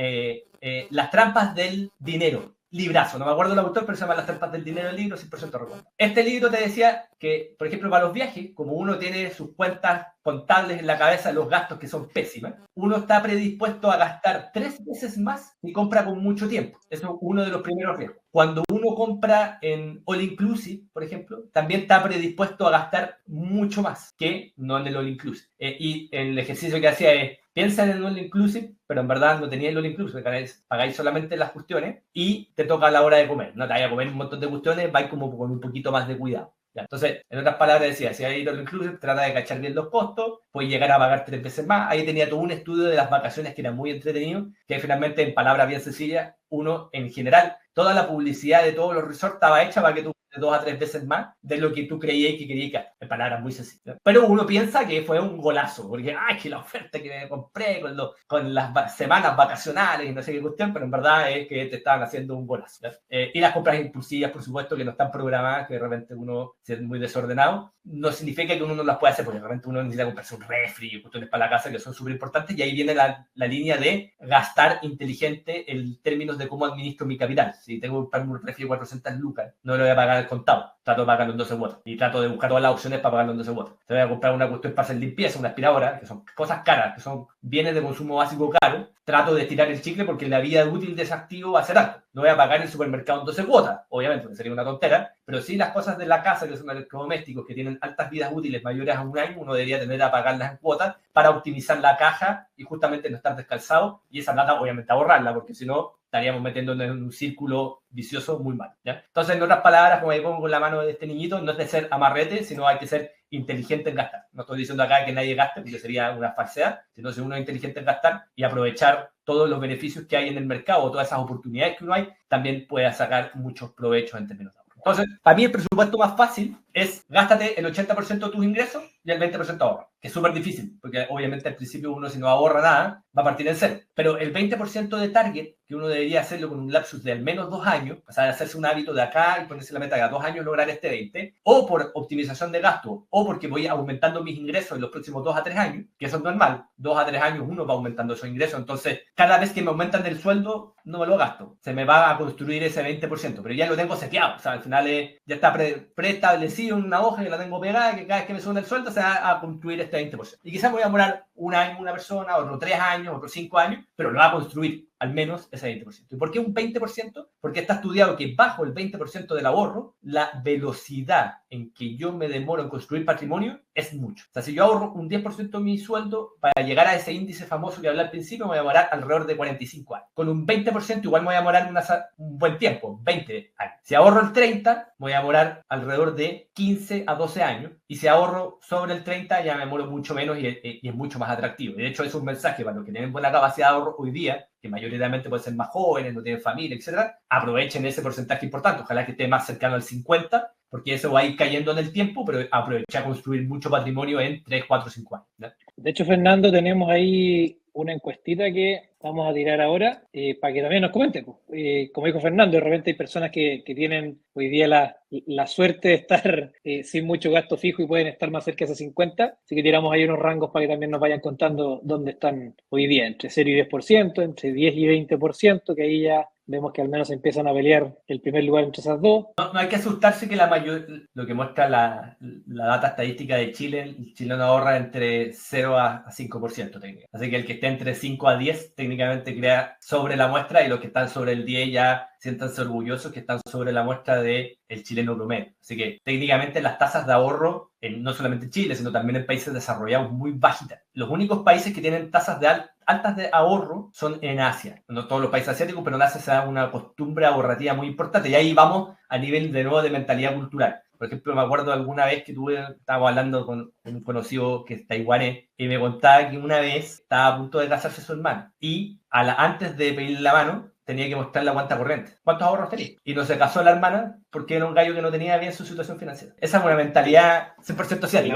B: Las trampas del dinero. Librazo, no me acuerdo el autor, pero se llama Las trampas del dinero, el libro, 100% recuerdo. Este libro te decía que, por ejemplo, para los viajes, como uno tiene sus cuentas contables en la cabeza, los gastos que son pésimas, uno está predispuesto a gastar 3 veces más y compra con mucho tiempo. Eso es uno de los primeros riesgos. Cuando uno compra en All Inclusive, por ejemplo, también está predispuesto a gastar mucho más que no en el All Inclusive. Y el ejercicio que hacía es, piensa en el All Inclusive, pero en verdad no tenía el All Inclusive, pagáis solamente las cuestiones y te toca a la hora de comer. No te vayas a comer un montón de cuestiones, vais como con un poquito más de cuidado. ¿Ya? Entonces, en otras palabras decía, si hay All Inclusive, trata de cachar bien los costos, puedes llegar a pagar 3 veces más. Ahí tenía todo un estudio de las vacaciones que era muy entretenido, que finalmente, en palabras bien sencillas, uno, en general, toda la publicidad de todos los resorts estaba hecha para que tú 2 a 3 veces más de lo que tú creías que querías gastar. En palabras muy sencillas. Pero uno piensa que fue un golazo, porque, que la oferta que me compré con las semanas vacacionales y no sé qué cuestión, pero en verdad es que te estaban haciendo un golazo. Y las compras impulsivas, por supuesto, que no están programadas, que de repente uno, si es muy desordenado, no significa que uno no las pueda hacer, porque de repente uno necesita comprarse un refri y cuestiones para la casa que son súper importantes, y ahí viene la línea de gastar inteligente en términos de cómo administro mi capital. Si tengo que comprarme un refri de 400 lucas, no lo voy a pagar al contado, trato de pagarlo en 12 cuotas y trato de buscar todas las opciones para pagarlo en 12 cuotas. Te voy a comprar una cuestión para hacer limpieza, una aspiradora, que son cosas caras, que son bienes de consumo básico caro, trato de estirar el chicle porque la vida útil de ese activo va a ser alta. No voy a pagar el supermercado en 12 cuotas, obviamente, porque sería una tontera, pero sí las cosas de la casa, que son electrodomésticos, que tienen altas vidas útiles mayores a un año, uno debería tener a pagarlas en cuotas para optimizar la caja y justamente no estar descalzado, y esa plata obviamente ahorrarla, porque si no estaríamos metiéndonos en un círculo vicioso muy mal, ¿ya? Entonces, en otras palabras, como ahí pongo con la mano de este niñito, no es de ser amarrete, sino hay que ser inteligente en gastar. No estoy diciendo acá que nadie gaste, porque sería una falsedad, sino que uno es inteligente en gastar y aprovechar todos los beneficios que hay en el mercado, todas esas oportunidades que uno hay, también puede sacar muchos provechos en términos de ahorro. Entonces, para mí el presupuesto más fácil es gástate el 80% de tus ingresos y el 20% ahorro, que es súper difícil, porque obviamente al principio uno, si no ahorra nada, va a partir en cero. Pero el 20% de target, que uno debería hacerlo con un lapsus de al menos 2 años, pasar a hacerse un hábito de acá y ponerse la meta de a 2 años lograr este 20, o por optimización de gasto, o porque voy aumentando mis ingresos en los próximos 2 a 3 años, que eso es normal, 2 a 3 años uno va aumentando esos ingresos, entonces cada vez que me aumentan el sueldo, no me lo gasto, se me va a construir ese 20%, pero ya lo tengo seteado, o sea, al final ya está preestablecido en una hoja que la tengo pegada, que cada vez que me suben el sueldo se va a construir este 20%. Y quizás voy a demorar un año una persona, otro 3 años, otro 5 años, pero lo va a construir al menos ese 20%. ¿Y por qué un 20%? Porque está estudiado que bajo el 20% del ahorro, la velocidad en que yo me demoro en construir patrimonio es mucho. O sea, si yo ahorro un 10% de mi sueldo, para llegar a ese índice famoso que hablé al principio, me voy a demorar alrededor de 45 años. Con un 20% igual me voy a demorar un buen tiempo, 20 años. Si ahorro el 30, me voy a demorar alrededor de 15 a 12 años. Y si ahorro sobre el 30, ya me demoro mucho menos y es mucho más atractivo. De hecho, es un mensaje para los que tienen buena capacidad de ahorro hoy día, que mayoritariamente pueden ser más jóvenes, no tienen familia, etcétera. Aprovechen ese porcentaje importante. Ojalá que esté más cercano al 50%, porque eso va a ir cayendo en el tiempo, pero aprovecha a construir mucho patrimonio en 3, 4, 5 años, ¿no?
A: De hecho, Fernando, tenemos ahí una encuestita que vamos a tirar ahora para que también nos comenten. Como dijo Fernando, de repente hay personas que tienen hoy día la suerte de estar sin mucho gasto fijo y pueden estar más cerca de ese 50%, así que tiramos ahí unos rangos para que también nos vayan contando dónde están hoy día, entre 0 y 10%, entre 10 y 20%, que ahí ya vemos que al menos empiezan a pelear el primer lugar entre esas dos.
B: No hay que asustarse que lo que muestra la data estadística de Chile, el chileno ahorra entre 0 a 5% técnicamente. Así que el que esté entre 5 a 10 técnicamente crea sobre la muestra, y los que están sobre el 10 ya siéntanse orgullosos que están sobre la muestra del chileno promedio. Así que técnicamente las tasas de ahorro, no solamente en Chile, sino también en países desarrollados, muy bajitas. Los únicos países que tienen tasas altas de ahorro son en Asia. No todos los países asiáticos, pero en Asia se da una costumbre ahorrativa muy importante. Y ahí vamos a nivel de nuevo de mentalidad cultural. Por ejemplo, me acuerdo alguna vez que estábamos hablando con un conocido que es taiwanés y me contaba que una vez estaba a punto de casarse su hermana y antes de pedirle la mano tenía que mostrar la cuenta corriente. ¿Cuántos ahorros tenía? Y no se casó la hermana porque era un gallo que no tenía bien su situación financiera. Esa es una mentalidad 100% asiática.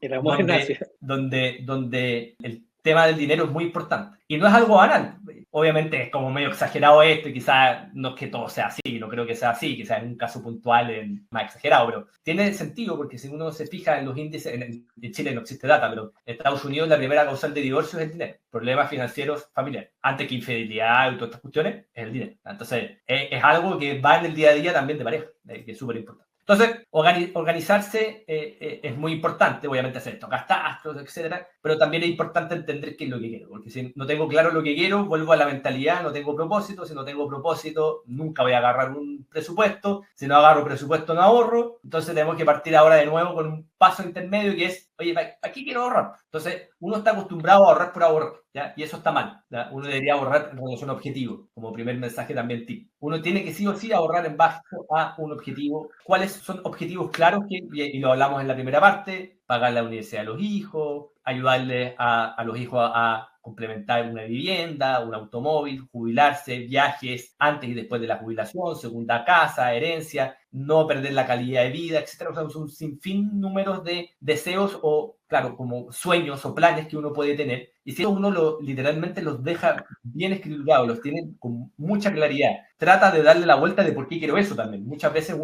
A: El amor en Asia.
B: Donde tema del dinero es muy importante. Y no es algo banal. Obviamente es como medio exagerado esto, y quizás no es que todo sea así, no creo que sea así, quizás en un caso puntual más exagerado, pero tiene sentido porque si uno se fija en los índices, en Chile no existe data, pero en Estados Unidos la primera causal de divorcio es el dinero, problemas financieros familiares. Antes que infidelidad y todas estas cuestiones, es el dinero. Entonces, es algo que va en el día a día también de pareja, que es súper importante. Entonces, organizarse es muy importante, obviamente hacer estos catastros, etcétera, pero también es importante entender qué es lo que quiero, porque si no tengo claro lo que quiero, vuelvo a la mentalidad, no tengo propósito, si no tengo propósito, nunca voy a agarrar un presupuesto, si no agarro presupuesto no ahorro, entonces tenemos que partir ahora de nuevo con un paso intermedio que es, oye, ¿para qué quiero ahorrar? Entonces, uno está acostumbrado a ahorrar por ahorrar, ¿ya? Y eso está mal, ¿ya? Uno debería ahorrar en relación a objetivo, como primer mensaje también tip. Uno tiene que sí o sí ahorrar en base a un objetivo. ¿Cuáles son objetivos claros? Y lo hablamos en la primera parte: pagar la universidad a los hijos, ayudarles a los hijos a complementar una vivienda, un automóvil, jubilarse, viajes antes y después de la jubilación, segunda casa, herencia, no perder la calidad de vida, etcétera. O sea, son un sinfín números de deseos o, claro, como sueños o planes que uno puede tener. Y si uno literalmente los deja bien escriturados, los tiene con mucha claridad, trata de darle la vuelta de por qué quiero eso también. Muchas veces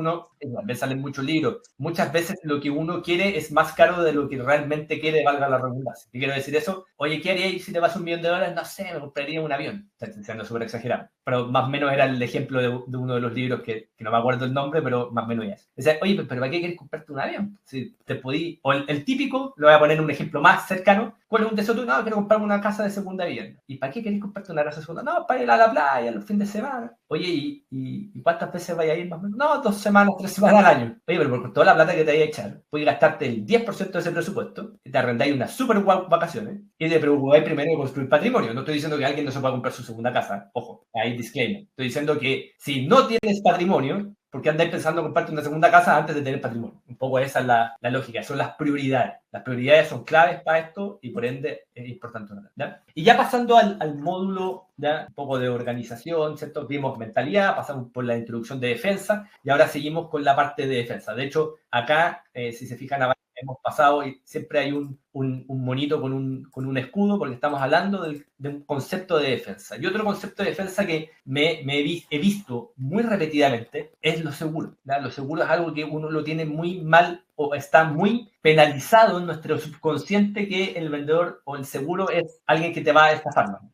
B: me salen muchos libros, muchas veces lo que uno quiere es más caro de lo que realmente quiere, valga la redundancia. ¿Qué quiero decir eso? Oye, ¿qué harías si te vas $1.000.000? No sé, me compraría un avión. Estoy siendo súper exagerado. Pero más o menos era el ejemplo de uno de los libros que no me acuerdo el nombre, pero más o menos es. O sea, oye, pero ¿para qué quieres comprarte un avión? Si te podí... O el típico, lo voy a poner un ejemplo más cercano. ¿Cuál es un deseo tuyo? No, quiero comprarme una casa de segunda vivienda. ¿Y para qué querés comprarte una casa de segunda? No, para ir a la playa los fines de semana. Oye, ¿y cuántas veces vaya a ir más o menos? No, 2 semanas, 3 semanas al año. Oye, pero por toda la plata que te vaya a echar, puedes gastarte el 10% de ese presupuesto, te arrendáis unas super vacaciones y te preocupáis primero de construir patrimonio. No estoy diciendo que alguien no se pueda comprar su segunda casa. Ojo, ahí disclaimer. Estoy diciendo que si no tienes patrimonio, ¿por qué andáis pensando en comprarte una segunda casa antes de tener patrimonio? Un poco esa es la lógica, son las prioridades. Las prioridades son claves para esto y por ende es importante. ¿Ya? Y ya pasando al módulo, ¿ya? Un poco de organización, ¿cierto? Vimos mentalidad, pasamos por la introducción de defensa y ahora seguimos con la parte de defensa. De hecho, acá, si se fijan, hemos pasado y siempre hay un monito con un escudo porque estamos hablando de un concepto de defensa. Y otro concepto de defensa que he visto muy repetidamente es lo seguro. ¿Ya? Lo seguro es algo que uno lo tiene muy mal o está muy penalizado en nuestro subconsciente, que el vendedor o el seguro es alguien que te va a estafar, ¿no?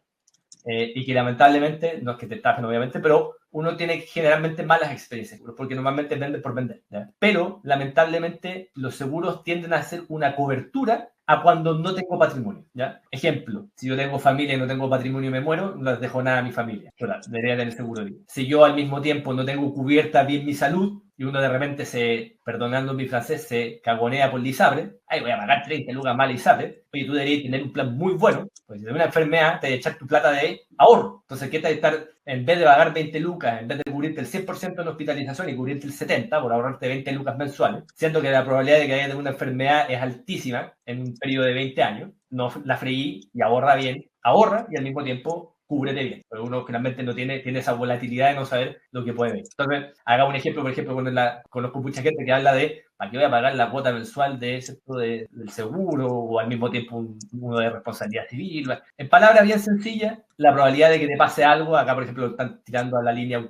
B: Y que lamentablemente, no es que te estafen obviamente, pero uno tiene generalmente malas experiencias, porque normalmente vende por vender, ¿ya? Pero lamentablemente los seguros tienden a ser una cobertura a cuando no tengo patrimonio, ¿ya? Ejemplo, si yo tengo familia y no tengo patrimonio y me muero, no les dejo nada a mi familia. Claro, debería tener seguro de vida. Si yo al mismo tiempo no tengo cubierta bien mi salud y uno de repente perdonando mi francés, se cagonea por Lisabre, ay, voy a pagar 30 lucas más Lisabre. Oye, tú deberías tener un plan muy bueno, porque si tienes una enfermedad, te vas a echar tu plata de ahorro. Entonces, ¿qué te va a estar, en vez de pagar 20 lucas, en vez de cubrirte el 100% en hospitalización y cubrirte el 70% por ahorrarte 20 lucas mensuales, siendo que la probabilidad de que haya una enfermedad es altísima en un periodo de 20 años, no la freí y ahorra bien, ahorra y al mismo tiempo cúbrete bien, pero uno finalmente no tiene esa volatilidad de no saber lo que puede ver. Entonces, haga un ejemplo, por ejemplo, conozco mucha gente que habla de ¿para qué voy a pagar la cuota mensual del seguro o al mismo tiempo uno de responsabilidad civil? En palabras bien sencillas, la probabilidad de que te pase algo, acá por ejemplo están tirando a la línea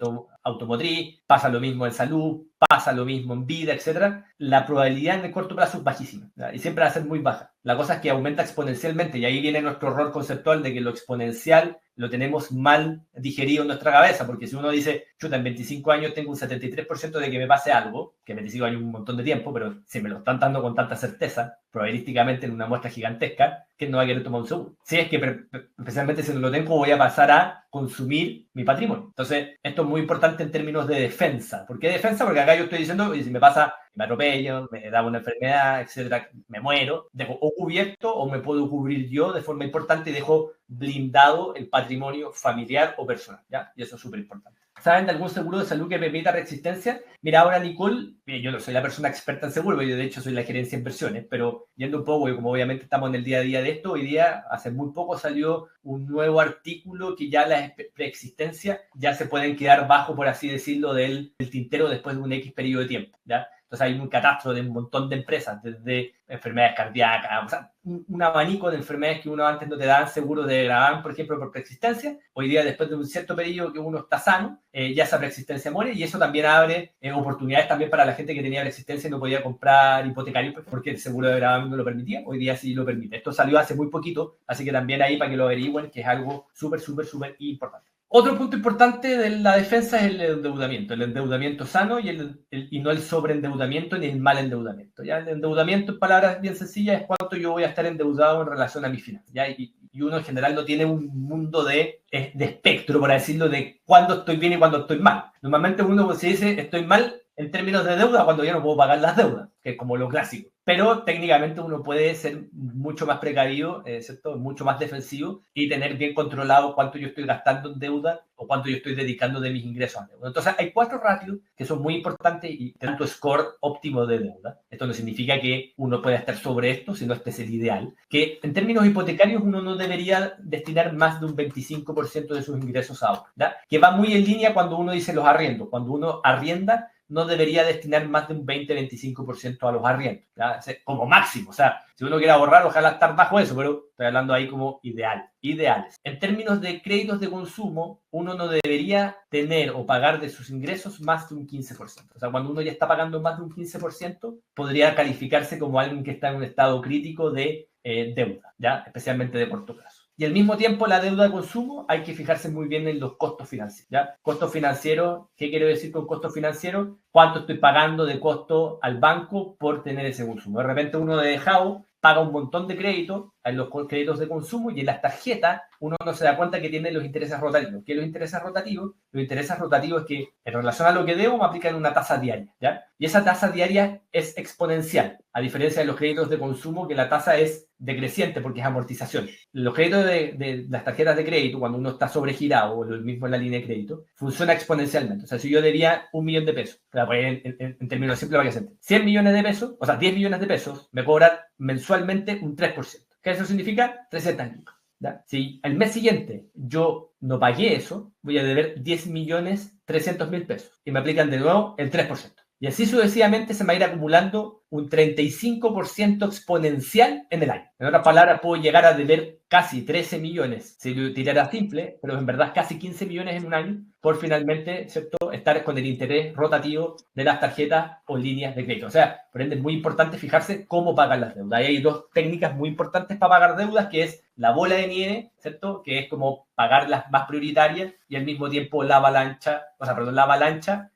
B: automotriz, pasa lo mismo en salud, pasa lo mismo en vida, etcétera, la probabilidad en el corto plazo es bajísima, ¿verdad? Y siempre va a ser muy baja. La cosa es que aumenta exponencialmente y ahí viene nuestro error conceptual de que lo exponencial lo tenemos mal digerido en nuestra cabeza, porque si uno dice, chuta, en 25 años tengo un 73% de que me pase algo, que en 25 años es un montón de tiempo, pero si me lo están dando con tanta certeza, probabilísticamente en una muestra gigantesca, ¿quién no va a querer tomar un seguro? Si es que, especialmente si no lo tengo, voy a pasar a consumir mi patrimonio. Entonces, esto es muy importante en términos de defensa. ¿Por qué defensa? Porque acá yo estoy diciendo, oye, si me pasa, me atropello, me da una enfermedad, etcétera, me muero, dejo o cubierto o me puedo cubrir yo de forma importante y dejo blindado el patrimonio familiar o personal, ¿ya? Y eso es súper importante. ¿Saben de algún seguro de salud que permita resistencia? Mira, ahora Nicole, yo no soy la persona experta en seguro, yo de hecho soy la gerencia de inversiones, pero yendo un poco, como obviamente estamos en el día a día de esto, hoy día, hace muy poco salió un nuevo artículo que ya las preexistencias ya se pueden quedar bajo, por así decirlo, del tintero después de un X periodo de tiempo, ¿ya? Entonces hay un catastro de un montón de empresas, desde enfermedades cardíacas, o sea, un abanico de enfermedades que uno antes no te daban seguros de grabar, por ejemplo, por preexistencia. Hoy día, después de un cierto periodo que uno está sano, ya esa preexistencia muere, y eso también abre oportunidades también para la gente que tenía preexistencia y no podía comprar hipotecarios porque el seguro de gravamen no lo permitía. Hoy día sí lo permite. Esto salió hace muy poquito, así que también ahí para que lo averigüen, que es algo súper, súper, súper importante. Otro punto importante de la defensa es el endeudamiento sano y no el sobreendeudamiento ni el mal endeudamiento. ¿Ya? El endeudamiento, en palabras bien sencillas, es cuánto yo voy a estar endeudado en relación a mis finanzas. ¿Ya? Y uno en general no tiene un mundo de espectro, por decirlo, de cuándo estoy bien y cuándo estoy mal. Normalmente uno se dice estoy mal en términos de deuda cuando ya no puedo pagar las deudas, que es como lo clásico. Pero técnicamente uno puede ser mucho más precavido, ¿cierto? Mucho más defensivo y tener bien controlado cuánto yo estoy gastando en deuda o cuánto yo estoy dedicando de mis ingresos a deuda. Entonces, hay 4 ratios que son muy importantes y tanto score óptimo de deuda. Esto no significa que uno pueda estar sobre esto, sino este es el ideal. Que en términos hipotecarios uno no debería destinar más de un 25% de sus ingresos a ahorro, ¿ya? Que va muy en línea cuando uno dice los arriendos. Cuando uno arrienda, no debería destinar más de un 20-25% a los arriendos, ¿ya? Como máximo. O sea, si uno quiere ahorrar, ojalá estar bajo eso, pero estoy hablando ahí como ideales. En términos de créditos de consumo, uno no debería tener o pagar de sus ingresos más de un 15%. O sea, cuando uno ya está pagando más de un 15%, podría calificarse como alguien que está en un estado crítico de deuda, ¿ya? Especialmente de corto plazo. Y al mismo tiempo, la deuda de consumo, hay que fijarse muy bien en los costos financieros, ¿ya? Costos financieros, ¿qué quiero decir con costos financieros? ¿Cuánto estoy pagando de costo al banco por tener ese consumo? De repente uno de dejado paga un montón de créditos en los créditos de consumo y en las tarjetas uno no se da cuenta que tiene los intereses rotativos. ¿Qué es los intereses rotativos? Los intereses rotativos es que en relación a lo que debo me aplican una tasa diaria, ¿ya? Y esa tasa diaria es exponencial, a diferencia de los créditos de consumo, que la tasa es decreciente porque es amortización. Los créditos de las tarjetas de crédito, cuando uno está sobregirado o lo mismo en la línea de crédito, funciona exponencialmente. O sea, si yo debía 1 millón de pesos, en términos simples para que se entienda, 100 millones de pesos, o sea, 10 millones de pesos, me cobran mensualmente un 3%. ¿Qué eso significa? 300 lucas. ¿Ya? Si al mes siguiente yo no pagué eso, voy a deber 10.300.000 pesos y me aplican de nuevo el 3%. Y así sucesivamente se me va a ir acumulando un 35% exponencial en el año. En otras palabras, puedo llegar a deber casi 13 millones, si lo tirara simple, pero en verdad casi 15 millones en un año, por finalmente, ¿cierto?, estar con el interés rotativo de las tarjetas o líneas de crédito. O sea, por ende es muy importante fijarse cómo pagar las deudas. Ahí hay 2 técnicas muy importantes para pagar deudas, que es la bola de nieve, ¿cierto?, que es como pagar las más prioritarias, y al mismo tiempo la avalancha,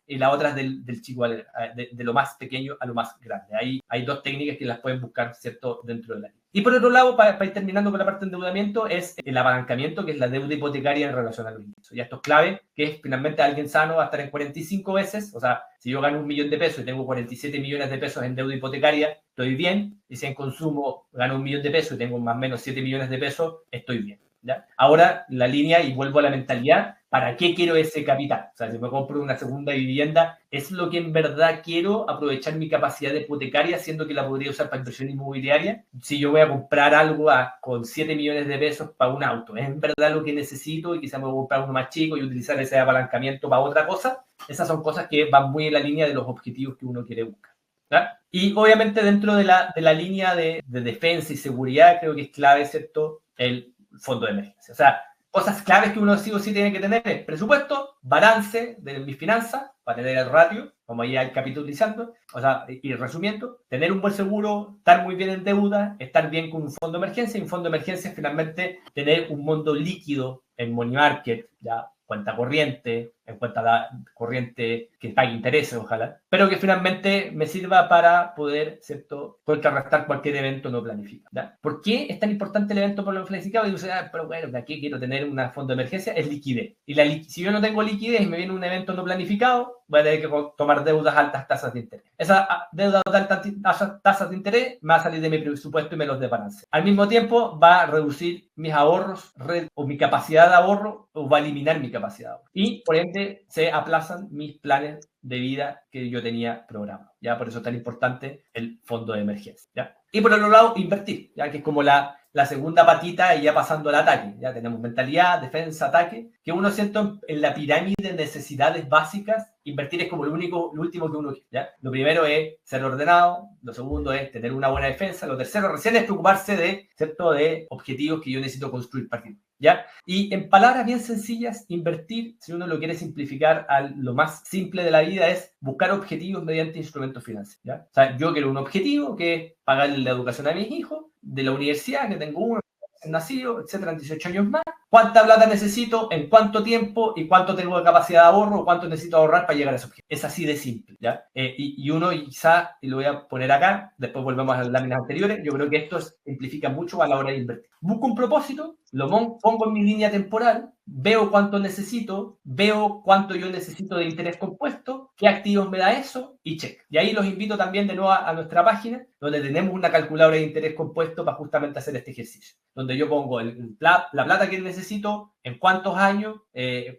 B: y la otra es del chico, de lo más pequeño a lo más grande. Ahí hay 2 técnicas que las pueden buscar, ¿cierto?, dentro de la ley. Y por otro lado, para ir terminando con la parte de endeudamiento, es el apalancamiento, que es la deuda hipotecaria en relación a los ingresos. Y esto es clave, que es finalmente alguien sano va a estar en 45 veces, o sea, si yo gano 1 millón de pesos y tengo 47 millones de pesos en deuda hipotecaria, estoy bien, y si en consumo gano 1 millón de pesos y tengo más o menos 7 millones de pesos, estoy bien, ¿ya? Ahora, la línea, y vuelvo a la mentalidad, ¿para qué quiero ese capital? O sea, si me compro una segunda vivienda, ¿es lo que en verdad quiero aprovechar mi capacidad hipotecaria, siendo que la podría usar para inversión inmobiliaria? Si yo voy a comprar algo con 7 millones de pesos para un auto, ¿es en verdad lo que necesito y quizás me voy a comprar uno más chico y utilizar ese apalancamiento para otra cosa? Esas son cosas que van muy en la línea de los objetivos que uno quiere buscar, ¿ya? Y obviamente dentro de la línea de defensa y seguridad, creo que es clave, ¿cierto?, el fondo de emergencia. O sea, cosas claves que uno sí o sí tiene que tener es presupuesto, balance de mis finanzas, para tener el ratio, como ya el capitalizando, o sea, y resumiendo, tener un buen seguro, estar muy bien en deuda, estar bien con un fondo de emergencia, y un fondo de emergencia es finalmente tener un monto líquido en money market, ya, cuenta corriente, en cuenta corriente que pague intereses, ojalá, pero que finalmente me sirva para poder, ¿cierto?, contrarrestar cualquier evento no planificado, ¿ya? ¿Por qué es tan importante el evento no planificado? Y dice, pero bueno, ¿de aquí quiero tener un fondo de emergencia? Es liquidez. Y si yo no tengo liquidez y me viene un evento no planificado, voy a tener que tomar deudas a altas tasas de interés. Esa deuda de altas tasas de interés me va a salir de mi presupuesto y me los desbalance. Al mismo tiempo, va a reducir mis ahorros o mi capacidad de ahorro, o va a eliminar mi capacidad de ahorro. Y, por ende, se aplazan mis planes de vida que yo tenía programado, ¿ya? Por eso es tan importante el fondo de emergencia, ¿ya? Y por otro lado, invertir, ¿ya? Que es como la la segunda patita y ya pasando al ataque. Ya tenemos mentalidad, defensa, ataque, que uno siento en la pirámide de necesidades básicas, invertir es como lo último que uno quiere, ¿ya? Lo primero es ser ordenado, lo segundo es tener una buena defensa, lo tercero recién es preocuparse de, ¿cierto?, de objetivos que yo necesito construir partido, ¿ya? Y en palabras bien sencillas, invertir, si uno lo quiere simplificar a lo más simple de la vida, es buscar objetivos mediante instrumentos financieros, ¿ya? O sea, yo quiero un objetivo que es pagarle la educación a mis hijos, de la universidad, que tengo uno, nacido, etcétera, en 18 años más. ¿Cuánta plata necesito? ¿En cuánto tiempo? ¿Y cuánto tengo de capacidad de ahorro? ¿Cuánto necesito ahorrar para llegar a ese objetivo? Es así de simple, ¿ya? Y uno quizá, y lo voy a poner acá, después volvemos a las láminas anteriores, yo creo que esto simplifica mucho a la hora de invertir. Busco un propósito, lo pongo en mi línea temporal, veo cuánto necesito, veo cuánto yo necesito de interés compuesto, qué activos me da eso y check. Y ahí los invito también de nuevo a nuestra página, donde tenemos una calculadora de interés compuesto para justamente hacer este ejercicio, donde yo pongo la plata que necesito, en cuántos años,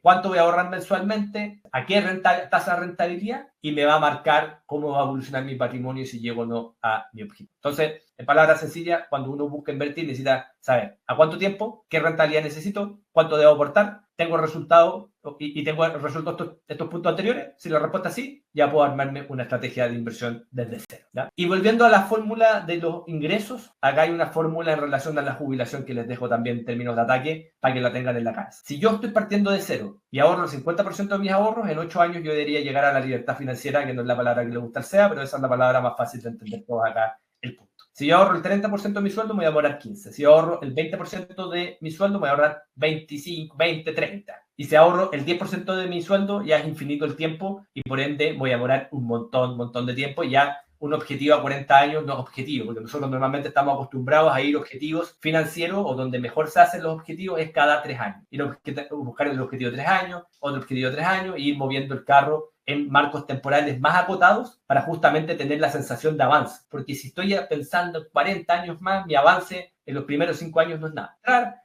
B: cuánto voy a ahorrar mensualmente, a qué tasa de rentabilidad, y me va a marcar cómo va a evolucionar mi patrimonio si llego o no a mi objetivo. Entonces, en palabras sencillas, cuando uno busca invertir, necesita saber a cuánto tiempo, qué rentabilidad necesito, cuánto debo aportar, tengo resultados y tengo resueltos estos puntos anteriores. Si la respuesta es sí, ya puedo armarme una estrategia de inversión desde cero, ¿ya? Y volviendo a la fórmula de los ingresos, acá hay una fórmula en relación a la jubilación que les dejo también en términos de ataque para que la tengan en la cabeza. Si yo estoy partiendo de cero y ahorro el 50% de mis ahorros, en 8 años yo debería llegar a la libertad financiera, que no es la palabra que le gusta al SEA, pero esa es la palabra más fácil de entender todos acá el punto. Si yo ahorro el 30% de mi sueldo, me voy a ahorrar 15. Si yo ahorro el 20% de mi sueldo, me voy a ahorrar 25, 20, 30. Y si ahorro el 10% de mi sueldo, ya es infinito el tiempo y por ende voy a ahorrar un montón de tiempo. Y ya un objetivo a 40 años no es objetivo, porque nosotros normalmente estamos acostumbrados a ir objetivos financieros, o donde mejor se hacen los objetivos es cada 3 años. Buscar el objetivo de 3 años, otro objetivo de 3 años, e ir moviendo el carro en marcos temporales más acotados para justamente tener la sensación de avance. Porque si estoy pensando en 40 años más, mi avance en los primeros 5 años no es nada.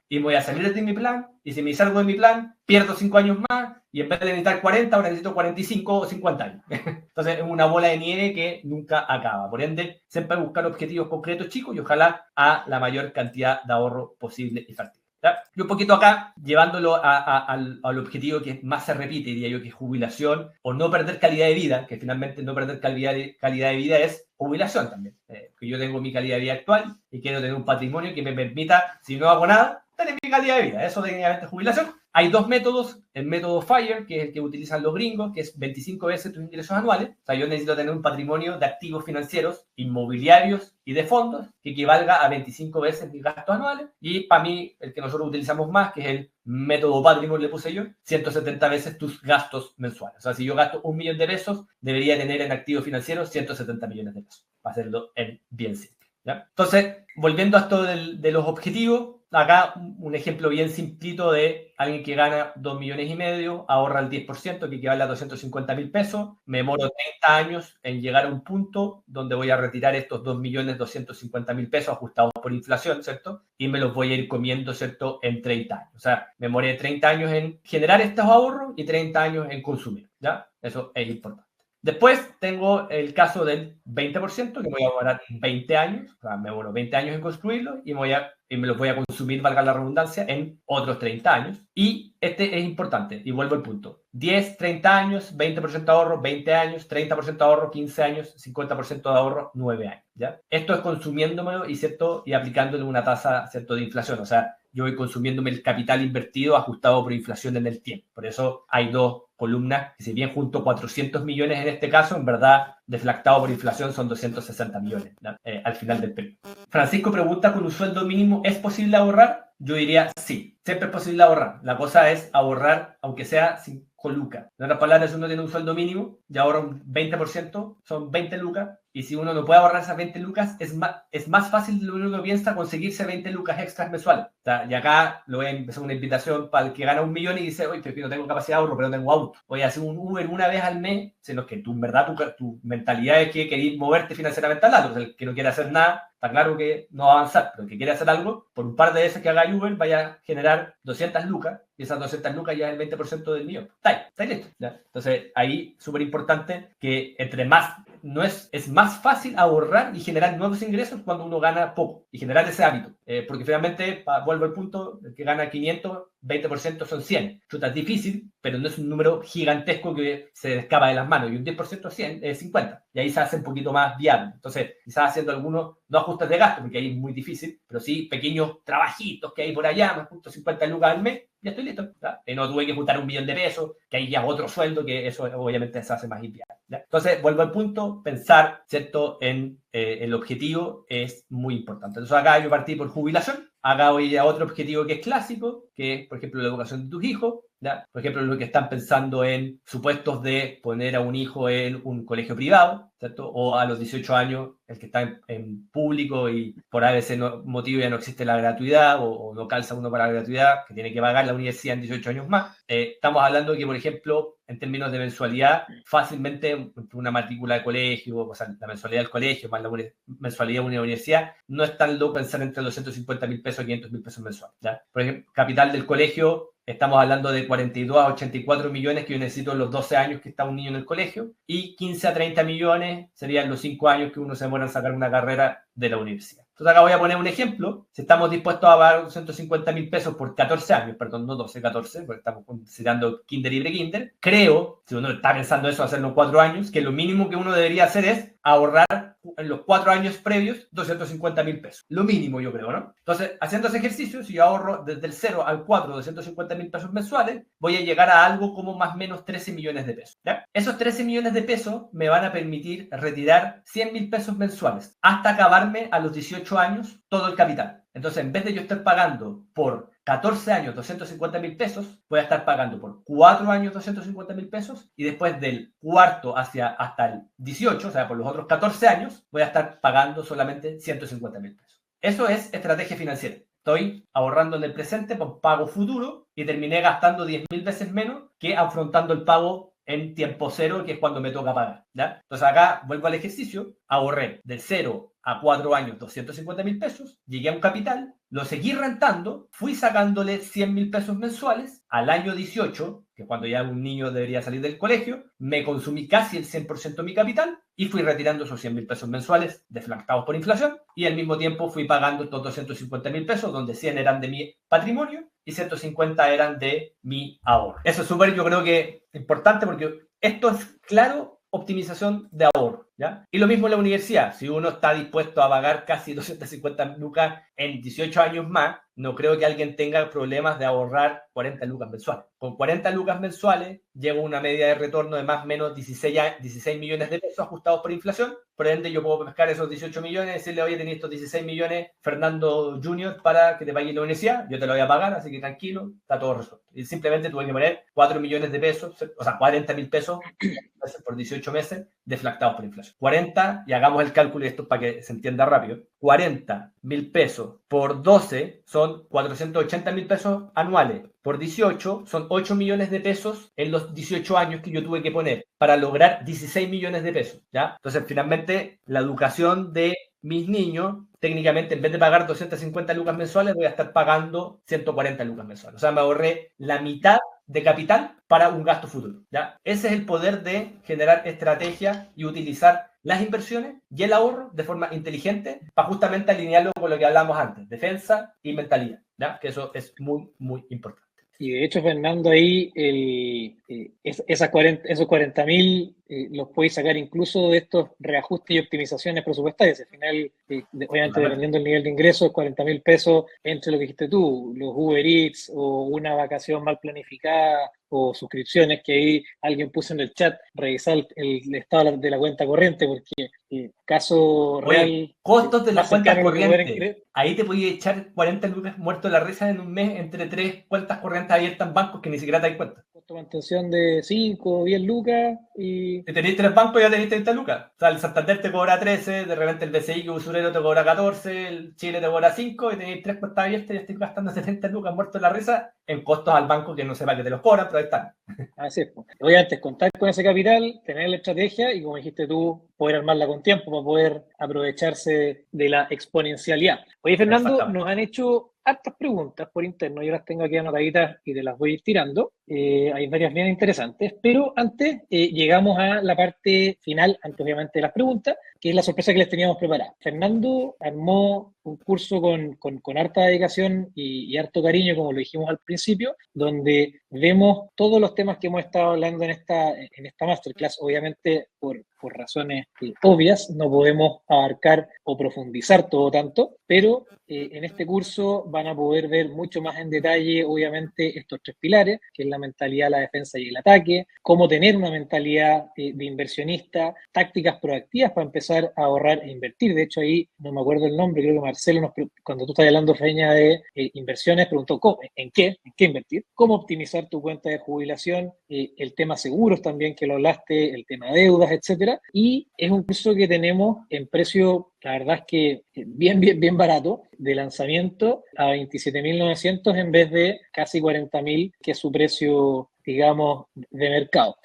B: Y me voy a salir de mi plan, y si me salgo de mi plan, pierdo 5 años más, y en vez de necesitar 40, ahora necesito 45 o 50 años. Entonces es una bola de nieve que nunca acaba. Por ende, siempre buscar objetivos concretos, chicos, y ojalá a la mayor cantidad de ahorro posible y factible. Y un poquito acá, llevándolo al objetivo que más se repite, diría yo, que es jubilación o no perder calidad de vida, que finalmente no perder calidad de vida es jubilación también. Que yo tengo mi calidad de vida actual y quiero tener un patrimonio que me permita, si no hago nada, tener mi calidad de vida. Eso técnicamente es jubilación. Hay dos métodos, el método FIRE, que es el que utilizan los gringos, que es 25 veces tus ingresos anuales. O sea, yo necesito tener un patrimonio de activos financieros, inmobiliarios y de fondos, que equivalga a 25 veces mis gastos anuales. Y para mí, el que nosotros utilizamos más, que es el método patrimonio, le puse yo, 170 veces tus gastos mensuales. O sea, si yo gasto 1 millón de pesos, debería tener en activos financieros 170 millones de pesos. Para hacerlo en bien simple, ¿ya? Entonces, volviendo a esto de los objetivos, acá un ejemplo bien simplito de alguien que gana 2,5 millones, ahorra el 10%, que equivale a 250.000 pesos, me demoro 30 años en llegar a un punto donde voy a retirar estos 2,250,000 pesos ajustados por inflación, ¿cierto? Y me los voy a ir comiendo, ¿cierto?, en 30 años. O sea, me demoré 30 años en generar estos ahorros y 30 años en consumir, ¿ya? Eso es importante. Después tengo el caso del 20%, que voy a demorar 20 años, o sea, me demoro 20 años en construirlo y me los voy a consumir, valga la redundancia, en otros 30 años. Y este es importante, y vuelvo al punto. 10, 30 años, 20% de ahorro, 20 años, 30% de ahorro, 15 años, 50% de ahorro, 9 años, ¿ya? Esto es consumiéndomelo y aplicándole una tasa, ¿cierto?, de inflación. O sea, yo voy consumiéndome el capital invertido ajustado por inflación en el tiempo. Por eso hay dos columnas, que si bien junto 400 millones en este caso, en verdad, deflactado por inflación son 260 millones, ¿no? Al final del periodo. Francisco pregunta, ¿con un sueldo mínimo es posible ahorrar? Yo diría sí, siempre es posible ahorrar. La cosa es ahorrar, aunque sea 5 lucas. En otras palabras, si uno tiene un sueldo mínimo y ahorra un 20%, son 20 lucas. Y si uno no puede ahorrar esas 20 lucas, es más fácil de lo que uno piensa conseguirse 20 lucas extras mensuales. O sea, y acá lo voy a empezar una invitación para el que gana 1 millón y dice, oye, pero no tengo capacidad de ahorro, pero no tengo auto. Voy a hacer un Uber una vez al mes, sino que tú, en verdad, tu mentalidad es que querés moverte financieramente al lado. O sea, el que no quiere hacer nada, está claro que no va a avanzar, pero el que quiere hacer algo, por un par de veces que haga Uber, vaya a generar 200 lucas, y esas 200 lucas ya es el 20% del millón. Está listo, ¿ya? Entonces, ahí, súper importante que entre más es más fácil ahorrar y generar nuevos ingresos cuando uno gana poco y generar ese hábito. Porque finalmente, vuelvo al punto, el que gana 500, 20% son 100. Chuta, es difícil, pero no es un número gigantesco que se escapa de las manos. Y un 10% 100 es 50. Y ahí se hace un poquito más viable. Entonces, quizás haciendo algunos, no ajustes de gasto, porque ahí es muy difícil, pero sí pequeños trabajitos que hay por allá, me junto 50 lucas al mes, ya estoy listo. Y no tuve que juntar 1 millón de pesos, que ahí ya otro sueldo, que eso obviamente se hace más inviable. ¿Ya? Entonces, vuelvo al punto, pensar, ¿cierto?, en el objetivo es muy importante. Entonces, acá yo partí por jubilación. Acá voy a otro objetivo que es clásico, que es, por ejemplo, la educación de tus hijos. ¿Ya? Por ejemplo, lo que están pensando en supuestos de poner a un hijo en un colegio privado, ¿cierto? O a los 18 años, el que está en público y por ese motivo ya no existe la gratuidad o no calza uno para la gratuidad, que tiene que pagar la universidad en 18 años más. Estamos hablando de que, por ejemplo, en términos de mensualidad, fácilmente una matrícula de colegio, o sea, la mensualidad del colegio más la mensualidad de una universidad, no es tan loco pensar entre 250.000 pesos y 500.000 pesos mensuales. ¿Ya? Por ejemplo, capital del colegio, estamos hablando de 42 a 84 millones que yo necesito en los 12 años que está un niño en el colegio y 15 a 30 millones serían los 5 años que uno se demora en sacar una carrera de la universidad. Entonces acá voy a poner un ejemplo. Si estamos dispuestos a pagar 250.000 pesos por 14 años, perdón, no 12, 14, porque estamos considerando kinder y pre-kinder, creo, si uno está pensando eso, hacerlo en 4 años, que lo mínimo que uno debería hacer es ahorrar en los 4 años previos 250.000 pesos. Lo mínimo, yo creo, ¿no? Entonces, haciendo ese ejercicio, si yo ahorro desde el 0 al 4 250.000 pesos mensuales, voy a llegar a algo como más o menos 13 millones de pesos. ¿Ya? Esos 13 millones de pesos me van a permitir retirar 100.000 pesos mensuales hasta acabarme a los 18 años todo el capital. Entonces, en vez de yo estar pagando por 14 años 250.000 pesos, voy a estar pagando por 4 años 250.000 pesos y después del cuarto hasta el 18, o sea, por los otros 14 años, voy a estar pagando solamente 150.000 pesos. Eso es estrategia financiera. Estoy ahorrando en el presente por pago futuro y terminé gastando 10.000 veces menos que afrontando el pago en tiempo cero, que es cuando me toca pagar. ¿Ya? Entonces acá vuelvo al ejercicio, ahorré del 0 a 4 años 250.000 pesos, llegué a un capital, lo seguí rentando, fui sacándole 100.000 pesos mensuales, al año 18, que es cuando ya un niño debería salir del colegio, me consumí casi el 100% de mi capital y fui retirando esos 100.000 pesos mensuales deflactados por inflación y al mismo tiempo fui pagando estos 250.000 pesos, donde 100 eran de mi patrimonio y 150 eran de mi ahorro. Eso es súper, yo creo que importante porque esto es claro, optimización de ahorro, ¿ya? Y lo mismo en la universidad. Si uno está dispuesto a pagar casi 250 lucas en 18 años más, no creo que alguien tenga problemas de ahorrar 40 lucas mensuales. Con 40 lucas mensuales llevo una media de retorno de más o menos 16 millones de pesos ajustados por inflación. Por ende, yo puedo pescar esos 18 millones y decirle, oye, tenés estos 16 millones, Fernando Junior, para que te pague la universidad. Yo te lo voy a pagar, así que tranquilo, está todo resuelto. Y simplemente tuve que poner 4 millones de pesos, o sea, 40.000 pesos por 18 meses deflactados por inflación. 40, y hagamos el cálculo, y esto para que se entienda rápido, 40.000 pesos por 12 son 480.000 pesos anuales. Por 18 son 8 millones de pesos en los 18 años que yo tuve que poner para lograr 16 millones de pesos, ¿ya? Entonces, finalmente, la educación de mis niños, técnicamente, en vez de pagar 250 lucas mensuales, voy a estar pagando 140 lucas mensuales. O sea, me ahorré la mitad de capital para un gasto futuro, ¿ya? Ese es el poder de generar estrategia y utilizar las inversiones y el ahorro de forma inteligente para justamente alinearlo con lo que hablamos antes, defensa y mentalidad, ¿ya? Que eso es muy, muy importante.
A: Y de hecho, Fernando, ahí esos 40.000 los podéis sacar incluso de estos reajustes y optimizaciones presupuestarias. Al final, obviamente, dependiendo del nivel de ingresos, 40.000 pesos entre lo que dijiste tú, los Uber Eats o una vacación mal planificada o suscripciones que ahí alguien puso en el chat, revisar el estado de la cuenta corriente, porque caso real...
B: Oye, costos de la cuenta corriente. Ahí te podías echar 40 lucas muerto de la risa en un mes entre 3 cuentas corrientes abiertas en bancos que ni siquiera te das cuenta.
A: Costo de mantención de 5 o 10 lucas y...
B: Si tenéis 3 bancos ya tenéis 30 lucas. O sea, el Santander te cobra 13, de repente el BCI que usurero te cobra 14, el Chile te cobra 5 y tenéis 3 cuentas abiertas y estoy gastando 70 lucas muerto de la risa en costos al banco que no sepa que te los cobran, pero ahí están.
A: Así es. Obviamente, contar con ese capital, tener la estrategia y, como dijiste tú, poder armarla con tiempo para poder aprovecharse de la exponencialidad. Oye, Fernando, nos han hecho hartas preguntas por interno, yo las tengo aquí anotaditas y te las voy a ir tirando. Hay varias bien interesantes, pero antes llegamos a la parte final, antes obviamente de las preguntas, que es la sorpresa que les teníamos preparada. Fernando armó un curso con harta dedicación y harto cariño, como lo dijimos al principio, donde vemos todos los temas que hemos estado hablando en esta masterclass. Obviamente, por razones obvias, no podemos abarcar o profundizar todo tanto, pero en este curso van a poder ver mucho más en detalle, obviamente, estos tres pilares, que es la mentalidad, la defensa y el ataque, cómo tener una mentalidad de inversionista, tácticas proactivas para empezar a ahorrar e invertir. De hecho, ahí no me acuerdo el nombre, creo que Marcelo, cuando tú estás hablando, Feña, de inversiones, preguntó ¿en qué invertir? ¿Cómo optimizar tu cuenta de jubilación? El tema seguros también, que lo hablaste, el tema deudas, etcétera. Y es un curso que tenemos en precio, la verdad es que bien barato, de lanzamiento a 27.900 en vez de casi 40.000, que es su precio, digamos, de mercado.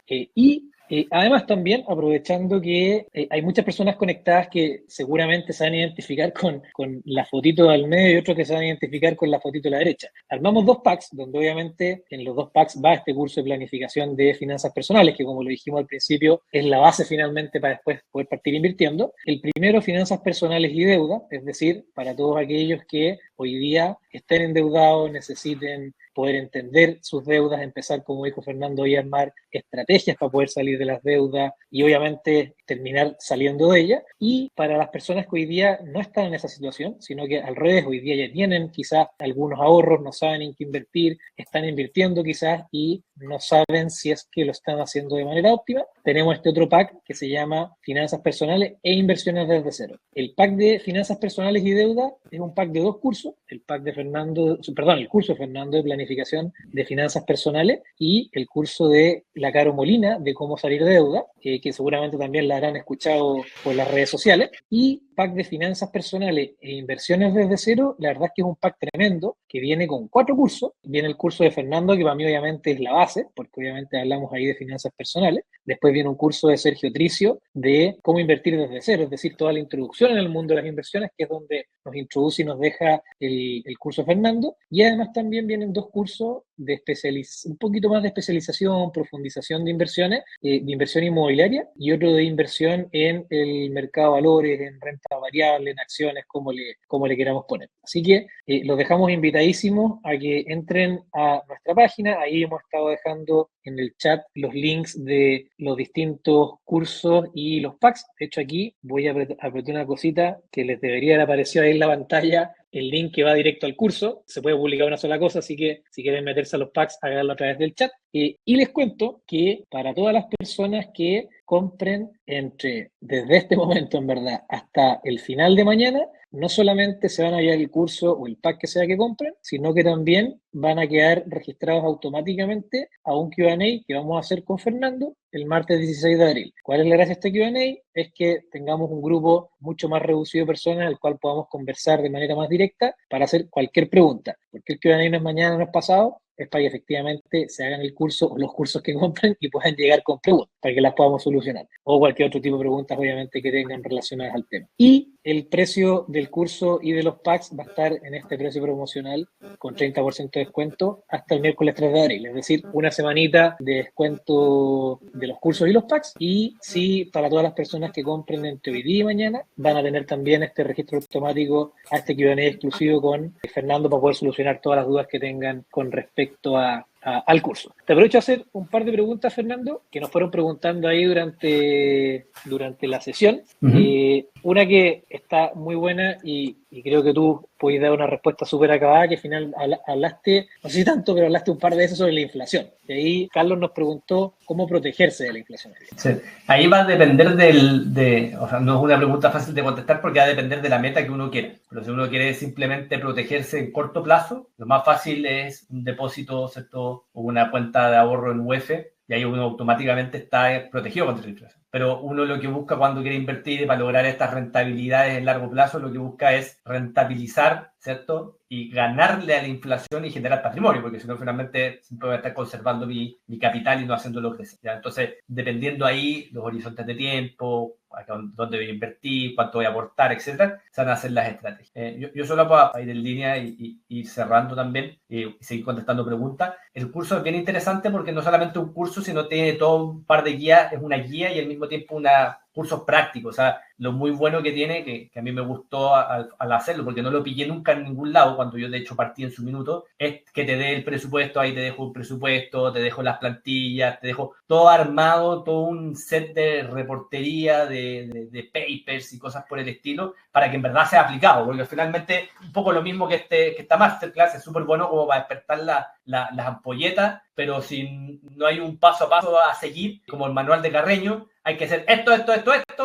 A: Además también, aprovechando que hay muchas personas conectadas que seguramente se van a identificar con la fotito del medio y otros que se van a identificar con la fotito de la derecha. Armamos 2 packs, donde obviamente en los 2 packs va este curso de planificación de finanzas personales, que como lo dijimos al principio, es la base finalmente para después poder partir invirtiendo. El primero, finanzas personales y deuda, es decir, para todos aquellos que hoy día estén endeudados, necesiten poder entender sus deudas, empezar, como dijo Fernando, a armar estrategias para poder salir de las deudas y obviamente terminar saliendo de ellas. Y para las personas que hoy día no están en esa situación, sino que al revés, hoy día ya tienen quizás algunos ahorros, no saben en qué invertir, están invirtiendo quizás y no saben si es que lo están haciendo de manera óptima, tenemos este otro pack que se llama Finanzas Personales e Inversiones desde cero. El pack de Finanzas Personales y Deuda es un pack de 2 cursos, el curso de Fernando de Planificación de Finanzas Personales y el curso de la Caro Molina de Cómo Salir de Deuda, que seguramente también la habrán escuchado por las redes sociales. Y pack de Finanzas Personales e Inversiones desde cero, la verdad es que es un pack tremendo que viene con 4 cursos. Viene el curso de Fernando, que para mí obviamente es la base, porque obviamente hablamos ahí de finanzas personales. Después viene un curso de Sergio Tricio de cómo invertir desde cero, es decir, toda la introducción en el mundo de las inversiones, que es donde nos introduce y nos deja el curso Fernando. Y además también vienen 2 cursos de un poquito más de especialización, profundización de inversiones, de inversión inmobiliaria, y otro de inversión en el mercado de valores, en renta variable, en acciones, como le queramos poner. Así que los dejamos invitadísimos a que entren a nuestra página. Ahí hemos estado dejando en el chat los links de los distintos cursos y los packs. De hecho, aquí voy a apretar una cosita que les debería haber aparecido ahí en la pantalla, el link que va directo al curso. Se puede publicar una sola cosa, así que si quieren meterse a los packs, háganlo a través del chat. Y les cuento que para todas las personas que compren desde este momento, en verdad, hasta el final de mañana, no solamente se van a llevar el curso o el pack que sea que compren, sino que también van a quedar registrados automáticamente a un Q&A que vamos a hacer con Fernando el martes 16 de abril. ¿Cuál es la gracia de este Q&A? Es que tengamos un grupo mucho más reducido de personas al cual podamos conversar de manera más directa para hacer cualquier pregunta. Porque el Q&A no es mañana, no es pasado, es para que efectivamente se hagan el curso o los cursos que compren y puedan llegar con preguntas para que las podamos solucionar. O cualquier otro tipo de preguntas, obviamente, que tengan relacionadas al tema. Y el precio del curso y de los packs va a estar en este precio promocional con 30% de descuento hasta el miércoles 3 de abril. Es decir, una semanita de descuento de los cursos y los packs. Y sí, para todas las personas que compren entre hoy día y mañana, van a tener también este registro automático a este Q&A exclusivo con Fernando para poder solucionar todas las dudas que tengan con respecto al curso. Te aprovecho a hacer un par de preguntas, Fernando, que nos fueron preguntando ahí durante la sesión. Una que está muy buena y creo que tú puedes dar una respuesta súper acabada, que al final hablaste, no sé si tanto, pero hablaste un par de veces sobre la inflación. Y ahí Carlos nos preguntó cómo protegerse de la inflación.
B: Sí. Ahí va a depender o sea, no es una pregunta fácil de contestar porque va a depender de la meta que uno quiera. Pero si uno quiere simplemente protegerse en corto plazo, lo más fácil es un depósito, ¿cierto? O una cuenta de ahorro en UEF, y ahí uno automáticamente está protegido contra la inflación. pero uno lo que busca cuando quiere invertir para lograr estas rentabilidades en largo plazo, lo que busca es rentabilizar, ¿cierto? Y ganarle a la inflación y generar patrimonio, porque si no, finalmente siempre voy a estar conservando mi capital y no haciéndolo crecer, ¿ya? Entonces, dependiendo ahí los horizontes de tiempo, dónde voy a invertir, cuánto voy a aportar, etcétera, se van a hacer las estrategias. Yo solo para ir en línea y ir cerrando también y seguir contestando preguntas. El curso es bien interesante porque no solamente un curso, sino tiene todo un par de guías, es una guía y al mismo tiempo cursos prácticos. O sea, lo muy bueno que tiene, que a mí me gustó al hacerlo, porque no lo pillé nunca en ningún lado cuando yo de hecho partí en su minuto, es que te dé el presupuesto, ahí te dejo un presupuesto, te dejo las plantillas, te dejo todo armado, todo un set de reportería, de papers y cosas por el estilo, para que en verdad sea aplicado, porque finalmente un poco lo mismo que esta masterclass, es súper bueno como para despertar las ampolletas, pero si no hay un paso a paso a seguir, como el manual de Carreño, hay que hacer esto,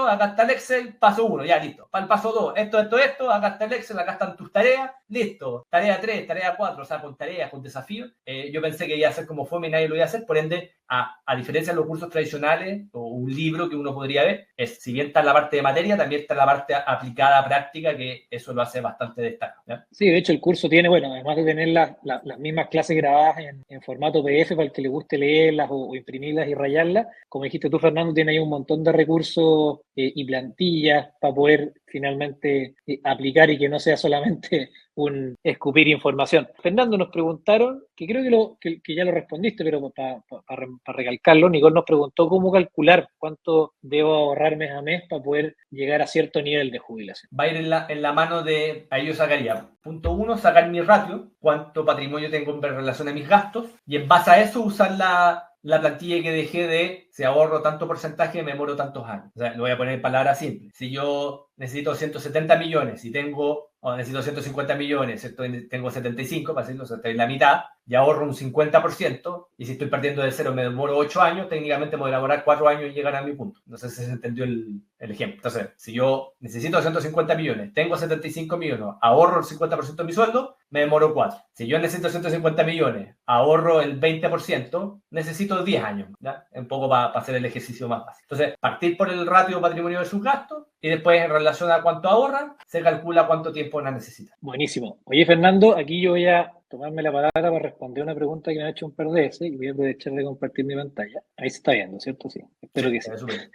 B: acá está el Excel, paso 1, ya listo. Para el paso 2, esto, acá está el Excel, acá están tus tareas, listo. Tarea 3, tarea 4, o sea, con tareas, con desafíos. Yo pensé que iba a ser como fome y nadie lo iba a hacer, por ende, a diferencia de los cursos tradicionales o un libro que uno podría ver, si bien está la parte de materia, también está la parte aplicada, práctica, que eso lo hace bastante destacado, ¿ya?
A: Sí, de hecho el curso tiene, bueno, además de tener las mismas clases grabadas en formato PDF para el que le guste leerlas o imprimirlas y rayarlas, como dijiste tú, Fernando, tiene ahí un montón de recursos y plantillas para poder finalmente aplicar y que no sea solamente un escupir información. Fernando, nos preguntaron, que creo que ya lo respondiste, pero para recalcarlo, Nicole nos preguntó cómo calcular cuánto debo ahorrar mes a mes para poder llegar a cierto nivel de jubilación.
B: Va a ir en la mano de, ahí yo sacaría, punto 1, sacar mi ratio, cuánto patrimonio tengo en relación a mis gastos, y en base a eso usar la plantilla que dejé de, si ahorro tanto porcentaje, me demoro tantos años. O sea, lo voy a poner en palabras simples. Si yo necesito 170 millones y necesito 150 millones, ¿cierto? Tengo 75, para decirlo, o sea, estoy en la mitad, y ahorro un 50%, y si estoy partiendo de cero me demoro 8 años, técnicamente me voy a elaborar 4 años y llegar a mi punto. No sé si se entendió el ejemplo. Entonces, si yo necesito 150 millones, tengo 75 millones, ahorro el 50% de mi sueldo, me demoro 4. Si yo necesito 150 millones, ahorro el 20%, necesito 10 años, ¿ya? Un poco para hacer el ejercicio más fácil. Entonces, partir por el ratio patrimonio de sus gastos y después en relación a cuánto ahorran, se calcula cuánto tiempo van a necesitar.
A: Buenísimo. Oye, Fernando, aquí yo voy a tomarme la palabra para responder una pregunta que me ha hecho un par de veces y voy a aprovechar de compartir mi pantalla. Ahí se está viendo, ¿cierto? Sí, espero que sí.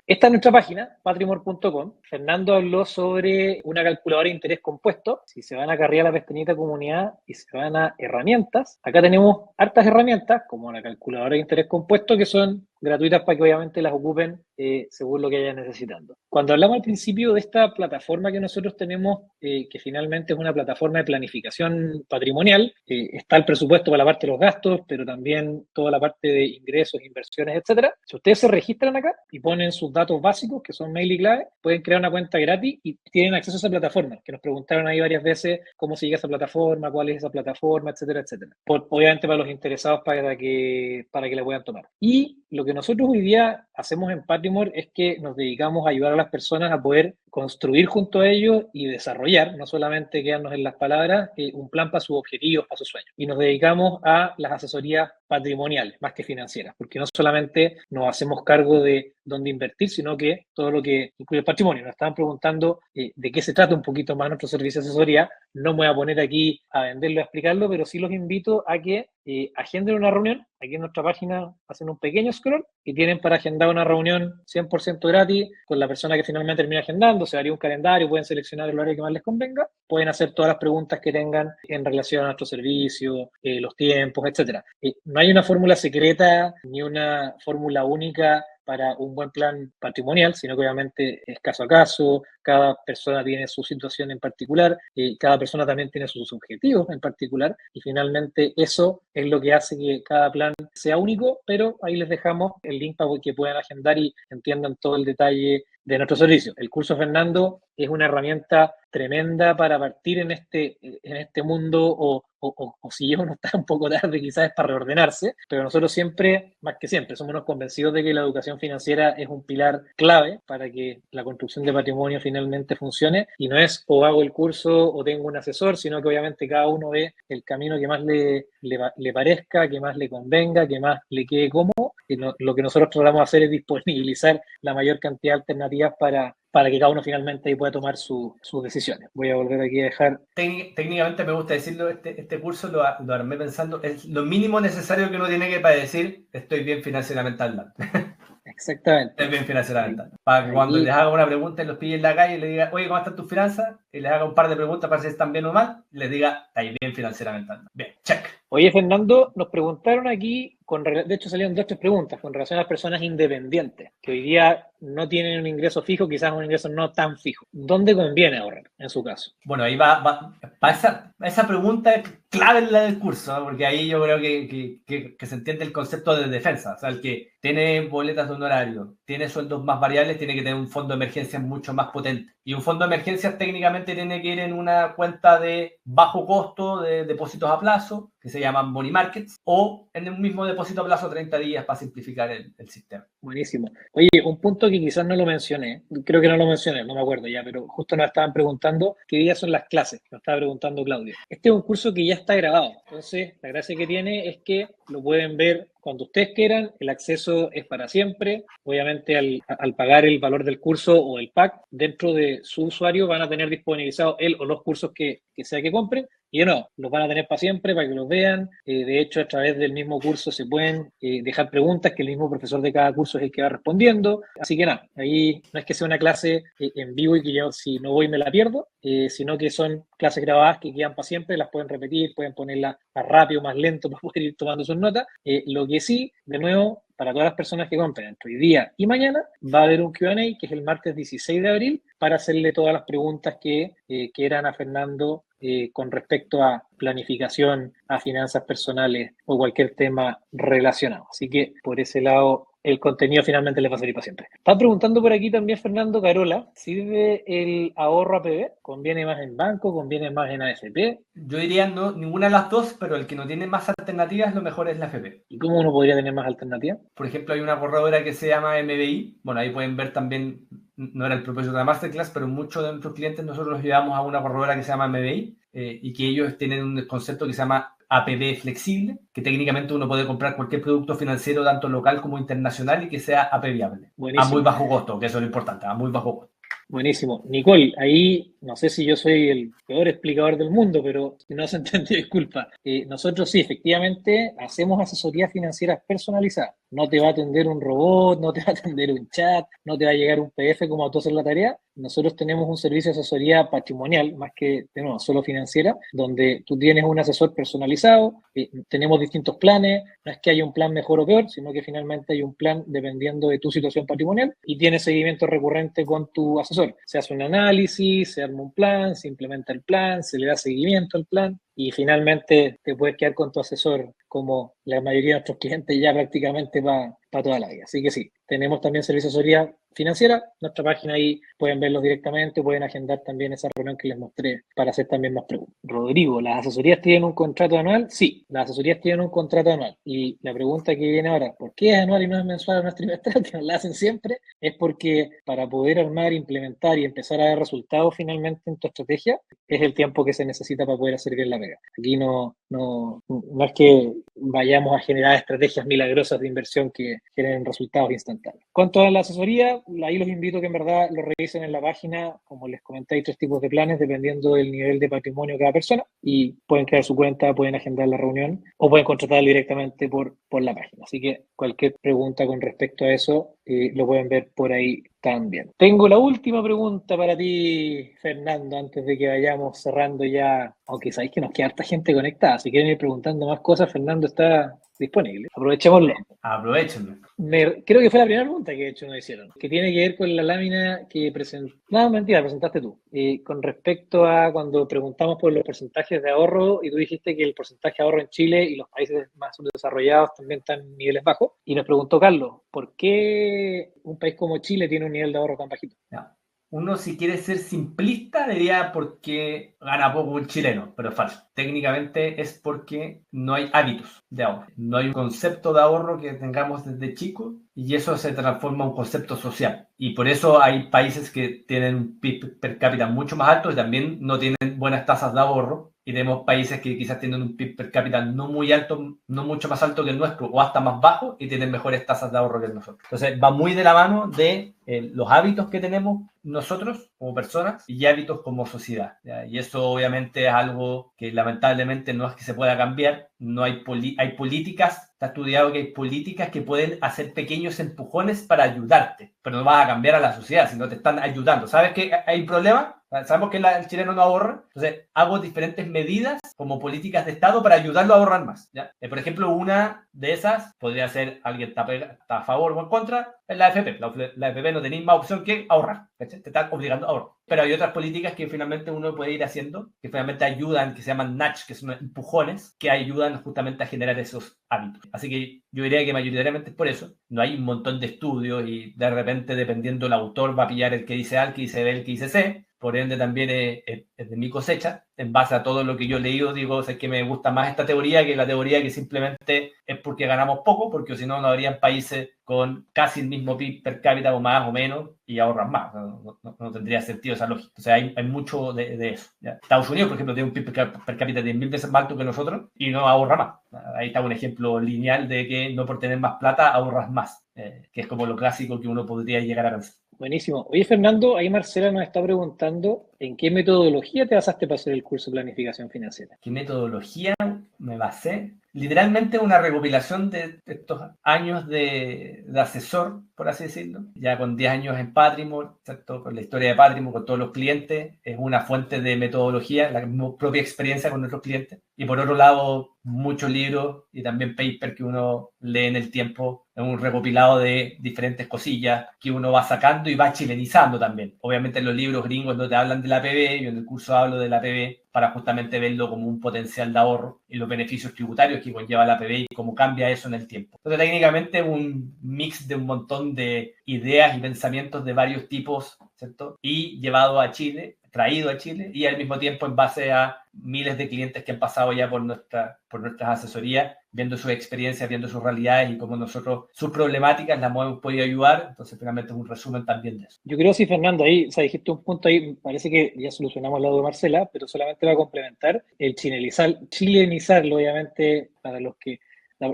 A: Esta es nuestra página, patrimor.com. Fernando habló sobre una calculadora de interés compuesto. Si se van a cargar la pestañita comunidad y se van a herramientas, acá tenemos hartas herramientas, como la calculadora de interés compuesto, que son gratuitas para que obviamente las ocupen según lo que vayan necesitando. Cuando hablamos al principio de esta plataforma que nosotros tenemos, que finalmente es una plataforma de planificación patrimonial, está el presupuesto para la parte de los gastos, pero también toda la parte de ingresos, inversiones, etcétera. Si ustedes se registran acá y ponen sus datos básicos, que son mail y clave, pueden crear una cuenta gratis y tienen acceso a esa plataforma, que nos preguntaron ahí varias veces cómo se llega a esa plataforma, cuál es esa plataforma, etcétera, etcétera. Obviamente para los interesados para que la puedan tomar. Y lo que nosotros hoy día hacemos en Patrimor es que nos dedicamos a ayudar a las personas a poder construir junto a ellos y desarrollar, no solamente quedarnos en las palabras, un plan para sus objetivos, para sus sueños. Y nos dedicamos a las asesorías patrimoniales, más que financieras, porque no solamente nos hacemos cargo de dónde invertir, sino que todo lo que incluye el patrimonio. Nos estaban preguntando de qué se trata un poquito más nuestro servicio de asesoría. No me voy a poner aquí a venderlo, a explicarlo, pero sí los invito a que agenden una reunión. Aquí en nuestra página hacen un pequeño scroll y tienen para agendar una reunión 100% gratis con la persona que finalmente termina agendando. Se haría un calendario, pueden seleccionar el horario que más les convenga, pueden hacer todas las preguntas que tengan en relación a nuestro servicio, los tiempos, etcétera. No hay una fórmula secreta ni una fórmula única para un buen plan patrimonial, sino que obviamente es caso a caso, cada persona tiene su situación en particular, cada persona también tiene sus objetivos en particular, y finalmente eso es lo que hace que cada plan sea único, pero ahí les dejamos el link para que puedan agendar y entiendan todo el detalle de nuestro servicio. El curso Fernando es una herramienta tremenda para partir en este mundo o si uno está un poco tarde quizás es para reordenarse, pero nosotros siempre, más que siempre, somos unos convencidos de que la educación financiera es un pilar clave para que la construcción de patrimonio finalmente funcione y no es o hago el curso o tengo un asesor, sino que obviamente cada uno ve el camino que más le parezca, que más le convenga, que más le quede cómodo y lo que nosotros tratamos de hacer es disponibilizar la mayor cantidad de alternativas para que cada uno finalmente pueda tomar sus decisiones. Voy a volver aquí a dejar.
B: Técnicamente me gusta decirlo, este curso lo armé pensando, es lo mínimo necesario que uno tiene que para decir estoy bien financieramente hablando.
A: Exactamente.
B: Estoy bien financieramente hablando. Para que cuando les haga una pregunta y los pille en la calle y les diga, oye, ¿cómo están tus finanzas? Y les haga un par de preguntas para si están bien o mal, les diga, estáis bien financieramente hablando. Bien, check.
A: Oye, Fernando, nos preguntaron aquí, de hecho salieron 2 o 3 preguntas con relación a las personas independientes, que hoy día no tienen un ingreso fijo, quizás un ingreso no tan fijo. ¿Dónde conviene ahorrar, en su caso?
B: Bueno, ahí va esa pregunta es clave en la del curso, ¿no? Porque ahí yo creo que se entiende el concepto de defensa. O sea, el que tiene boletas de honorario, tiene sueldos más variables, tiene que tener un fondo de emergencia mucho más potente. Y un fondo de emergencia técnicamente tiene que ir en una cuenta de bajo costo de depósitos a plazo, que se llaman money markets, o en un mismo depósito a plazo a 30 días para simplificar el sistema.
A: Buenísimo. Oye, un punto que quizás no lo mencioné, creo que no lo mencioné, no me acuerdo ya, pero justo nos estaban preguntando qué días son las clases, nos estaba preguntando Claudio. Este es un curso que ya está grabado, entonces la gracia que tiene es que lo pueden ver cuando ustedes quieran, el acceso es para siempre. Obviamente al pagar el valor del curso o el pack, dentro de su usuario van a tener disponibilizados él o los cursos que sea que compren. Y no, los van a tener para siempre, para que los vean. De hecho, a través del mismo curso se pueden dejar preguntas que el mismo profesor de cada curso es el que va respondiendo. Así que nada, ahí no es que sea una clase en vivo y que yo si no voy me la pierdo, sino que son clases grabadas que quedan para siempre, las pueden repetir, pueden ponerlas más rápido, más lento para poder ir tomando sus notas. Lo que sí, de nuevo, para todas las personas que compren entre hoy día y mañana, va a haber un Q&A que es el martes 16 de abril para hacerle todas las preguntas que quieran a Fernando con respecto a planificación, a finanzas personales o cualquier tema relacionado. Así que por ese lado el contenido finalmente les va a salir para siempre. Están preguntando por aquí también Fernando Carola, ¿sirve el ahorro APB? ¿Conviene más en banco? ¿Conviene más en AFP?
B: Yo diría no, ninguna de las dos, pero el que no tiene más alternativas, lo mejor es la AFP.
A: ¿Y cómo uno podría tener más alternativas?
B: Por ejemplo, hay una corredora que se llama MBI. Bueno, ahí pueden ver también, no era el propósito de la Masterclass, pero muchos de nuestros clientes nosotros los llevamos a una corredora que se llama MBI y que ellos tienen un concepto que se llama APB flexible, que técnicamente uno puede comprar cualquier producto financiero, tanto local como internacional, y que sea APBiable. A muy bajo costo, que eso es lo importante, a muy bajo costo.
A: Buenísimo. Nicole, ahí no sé si yo soy el peor explicador del mundo, pero si no se entendió, disculpa. Nosotros sí, efectivamente, hacemos asesorías financieras personalizadas. No te va a atender un robot, no te va a atender un chat, no te va a llegar un PDF como a tú hacer la tarea. Nosotros tenemos un servicio de asesoría patrimonial, más que, de nuevo, solo financiera, donde tú tienes un asesor personalizado, tenemos distintos planes, no es que haya un plan mejor o peor, sino que finalmente hay un plan dependiendo de tu situación patrimonial y tienes seguimiento recurrente con tu asesor. Se hace un análisis, se arma un plan, se implementa el plan, se le da seguimiento al plan y finalmente te puedes quedar con tu asesor como la mayoría de nuestros clientes ya prácticamente para toda la vida. Así que sí, tenemos también servicio de asesoría financiera, nuestra página ahí pueden verlos directamente, pueden agendar también esa reunión que les mostré para hacer también más preguntas. Rodrigo, ¿las asesorías tienen un contrato anual? Sí, las asesorías tienen un contrato anual. Y la pregunta que viene ahora, ¿por qué es anual y no es mensual o no es trimestral? Que nos la hacen siempre, es porque para poder armar, implementar y empezar a dar resultados finalmente en tu estrategia, es el tiempo que se necesita para poder hacer bien la pega. Aquí no es que vayamos a generar estrategias milagrosas de inversión que generen resultados instantáneos. Cuanto a la asesoría, ahí los invito a que en verdad lo revisen en la página. Como les comenté, hay 3 tipos de planes dependiendo del nivel de patrimonio de cada persona y pueden crear su cuenta, pueden agendar la reunión o pueden contratarlo directamente por la página. Así que cualquier pregunta con respecto a eso lo pueden ver por ahí también. Tengo la última pregunta para ti, Fernando, antes de que vayamos cerrando ya, aunque sabéis que nos queda harta gente conectada. Si quieren ir preguntando más cosas, Fernando está disponible. Aprovechémoslo.
B: Aprovechenlo.
A: Creo que fue la primera pregunta que de hecho nos hicieron, que tiene que ver con la lámina que presentaste. No, mentira, presentaste tú. Con respecto a cuando preguntamos por los porcentajes de ahorro y tú dijiste que el porcentaje de ahorro en Chile y los países más desarrollados también están en niveles bajos. Y nos preguntó Carlos, ¿por qué un país como Chile tiene un nivel de ahorro tan bajito?
B: Ya. Uno, si quiere ser simplista, diría porque gana poco un chileno, pero es falso. Técnicamente es porque no hay hábitos de ahorro. No hay un concepto de ahorro que tengamos desde chicos y eso se transforma en un concepto social. Y por eso hay países que tienen un PIB per cápita mucho más alto y también no tienen buenas tasas de ahorro. Y tenemos países que quizás tienen un PIB per cápita no muy alto, no mucho más alto que el nuestro o hasta más bajo y tienen mejores tasas de ahorro que nosotros. Entonces va muy de la mano de los hábitos que tenemos nosotros como personas y hábitos como sociedad, ¿ya? Y eso obviamente es algo que lamentablemente no es que se pueda cambiar. No hay, hay políticas, está estudiado que hay políticas que pueden hacer pequeños empujones para ayudarte, pero no vas a cambiar a la sociedad, sino te están ayudando. ¿Sabes que hay un problema? Sabemos que el chileno no ahorra, entonces hago diferentes medidas como políticas de Estado para ayudarlo a ahorrar más, ¿ya? Por ejemplo, una de esas podría ser alguien está a favor o en contra, es la AFP. La AFP no tenéis más opción que ahorrar, ¿cachai? Te están obligando a ahorrar. Pero hay otras políticas que finalmente uno puede ir haciendo, que finalmente ayudan, que se llaman nudge, que son empujones, que ayudan justamente a generar esos hábitos. Así que yo diría que mayoritariamente es por eso. No hay un montón de estudios y de repente, dependiendo del autor, va a pillar el que dice A, el que dice B, el que dice C. Por ende también es de mi cosecha. En base a todo lo que yo he leído, digo, es que me gusta más esta teoría que la teoría que simplemente es porque ganamos poco, porque si no, no habrían países con casi el mismo PIB per cápita o más o menos y ahorran más. No tendría sentido esa lógica. O sea, hay mucho de eso, ¿ya? Estados Unidos, por ejemplo, tiene un PIB per cápita 10.000 veces más alto que nosotros y no ahorra más. Ahí está un ejemplo lineal de que no por tener más plata ahorras más, que es como lo clásico que uno podría llegar a pensar.
A: Buenísimo. Oye, Fernando, ahí Marcela nos está preguntando ¿en qué metodología te basaste para hacer el curso de planificación financiera?
B: ¿Qué metodología me basé? Literalmente una recopilación de estos años de asesor, por así decirlo, ya con 10 años en Patrimony, ¿cierto? Con la historia de Patrimony, con todos los clientes, es una fuente de metodología, la propia experiencia con nuestros clientes. Y por otro lado, muchos libros y también paper que uno lee en el tiempo, es un recopilado de diferentes cosillas que uno va sacando y va chilenizando también. Obviamente en los libros gringos no te hablan de la APB, yo en el curso hablo de la APB para justamente verlo como un potencial de ahorro y los beneficios tributarios que conlleva la APB y cómo cambia eso en el tiempo. Entonces técnicamente un mix de un montón de ideas y pensamientos de varios tipos, ¿cierto? Y llevado a Chile, traído a Chile y al mismo tiempo en base a miles de clientes que han pasado ya por nuestras asesorías, viendo sus experiencias, viendo sus realidades y cómo nosotros, sus problemáticas las hemos podido ayudar. Entonces, finalmente es un resumen también de eso.
A: Yo creo, sí, Fernando, ahí, o sea, dijiste un punto ahí, parece que ya solucionamos lo de Marcela, pero solamente va a complementar el chilenizarlo, obviamente, para los que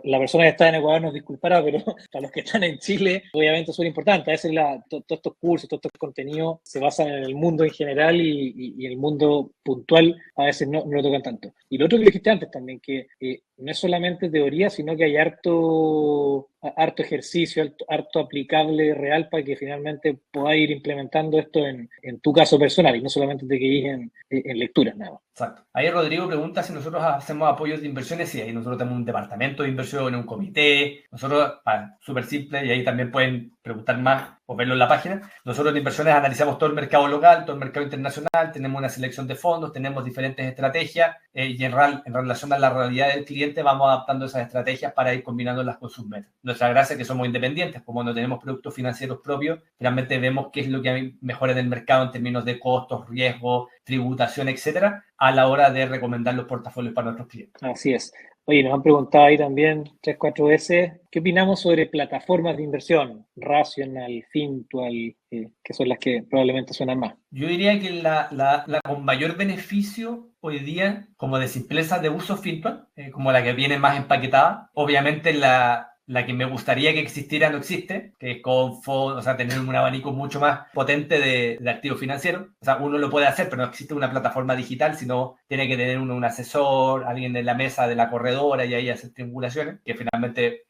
A: la persona que está en Ecuador nos disculpará, pero para los que están en Chile, obviamente es súper importante. A veces todos estos cursos, todos estos contenidos se basan en el mundo en general y el mundo puntual a veces no lo tocan tanto. Y lo otro que dijiste antes también, que no es solamente teoría, sino que hay harto ejercicio, harto aplicable real para que finalmente puedas ir implementando esto en tu caso personal y no solamente te quedes en lecturas nada más.
B: Exacto. Ahí Rodrigo pregunta si nosotros hacemos apoyos de inversiones. Sí, ahí nosotros tenemos un departamento de inversión, un comité. Nosotros, súper simple, y ahí también pueden preguntar más o verlo en la página. Nosotros en inversiones analizamos todo el mercado local, todo el mercado internacional, tenemos una selección de fondos, tenemos diferentes estrategias y en relación a la realidad del cliente vamos adaptando esas estrategias para ir combinándolas con sus metas. Nuestra gracia es que somos independientes, como no tenemos productos financieros propios, realmente vemos qué es lo que mejora en el mercado en términos de costos, riesgos, tributación, etcétera, a la hora de recomendar los portafolios para nuestros clientes.
A: Así es. Oye, nos han preguntado ahí también 3-4 veces, ¿qué opinamos sobre plataformas de inversión? Rational, Fintual, que son las que probablemente suenan más.
B: Yo diría que la con mayor beneficio hoy día, como de simpleza de uso, Fintual, como la que viene más empaquetada. Obviamente la que me gustaría que existiera no existe, que es Confo, o sea, tener un abanico mucho más potente de activos financieros. O sea, uno lo puede hacer, pero no existe una plataforma digital, sino tiene que tener uno un asesor, alguien en la mesa de la corredora y ahí hacer triangulaciones, que finalmente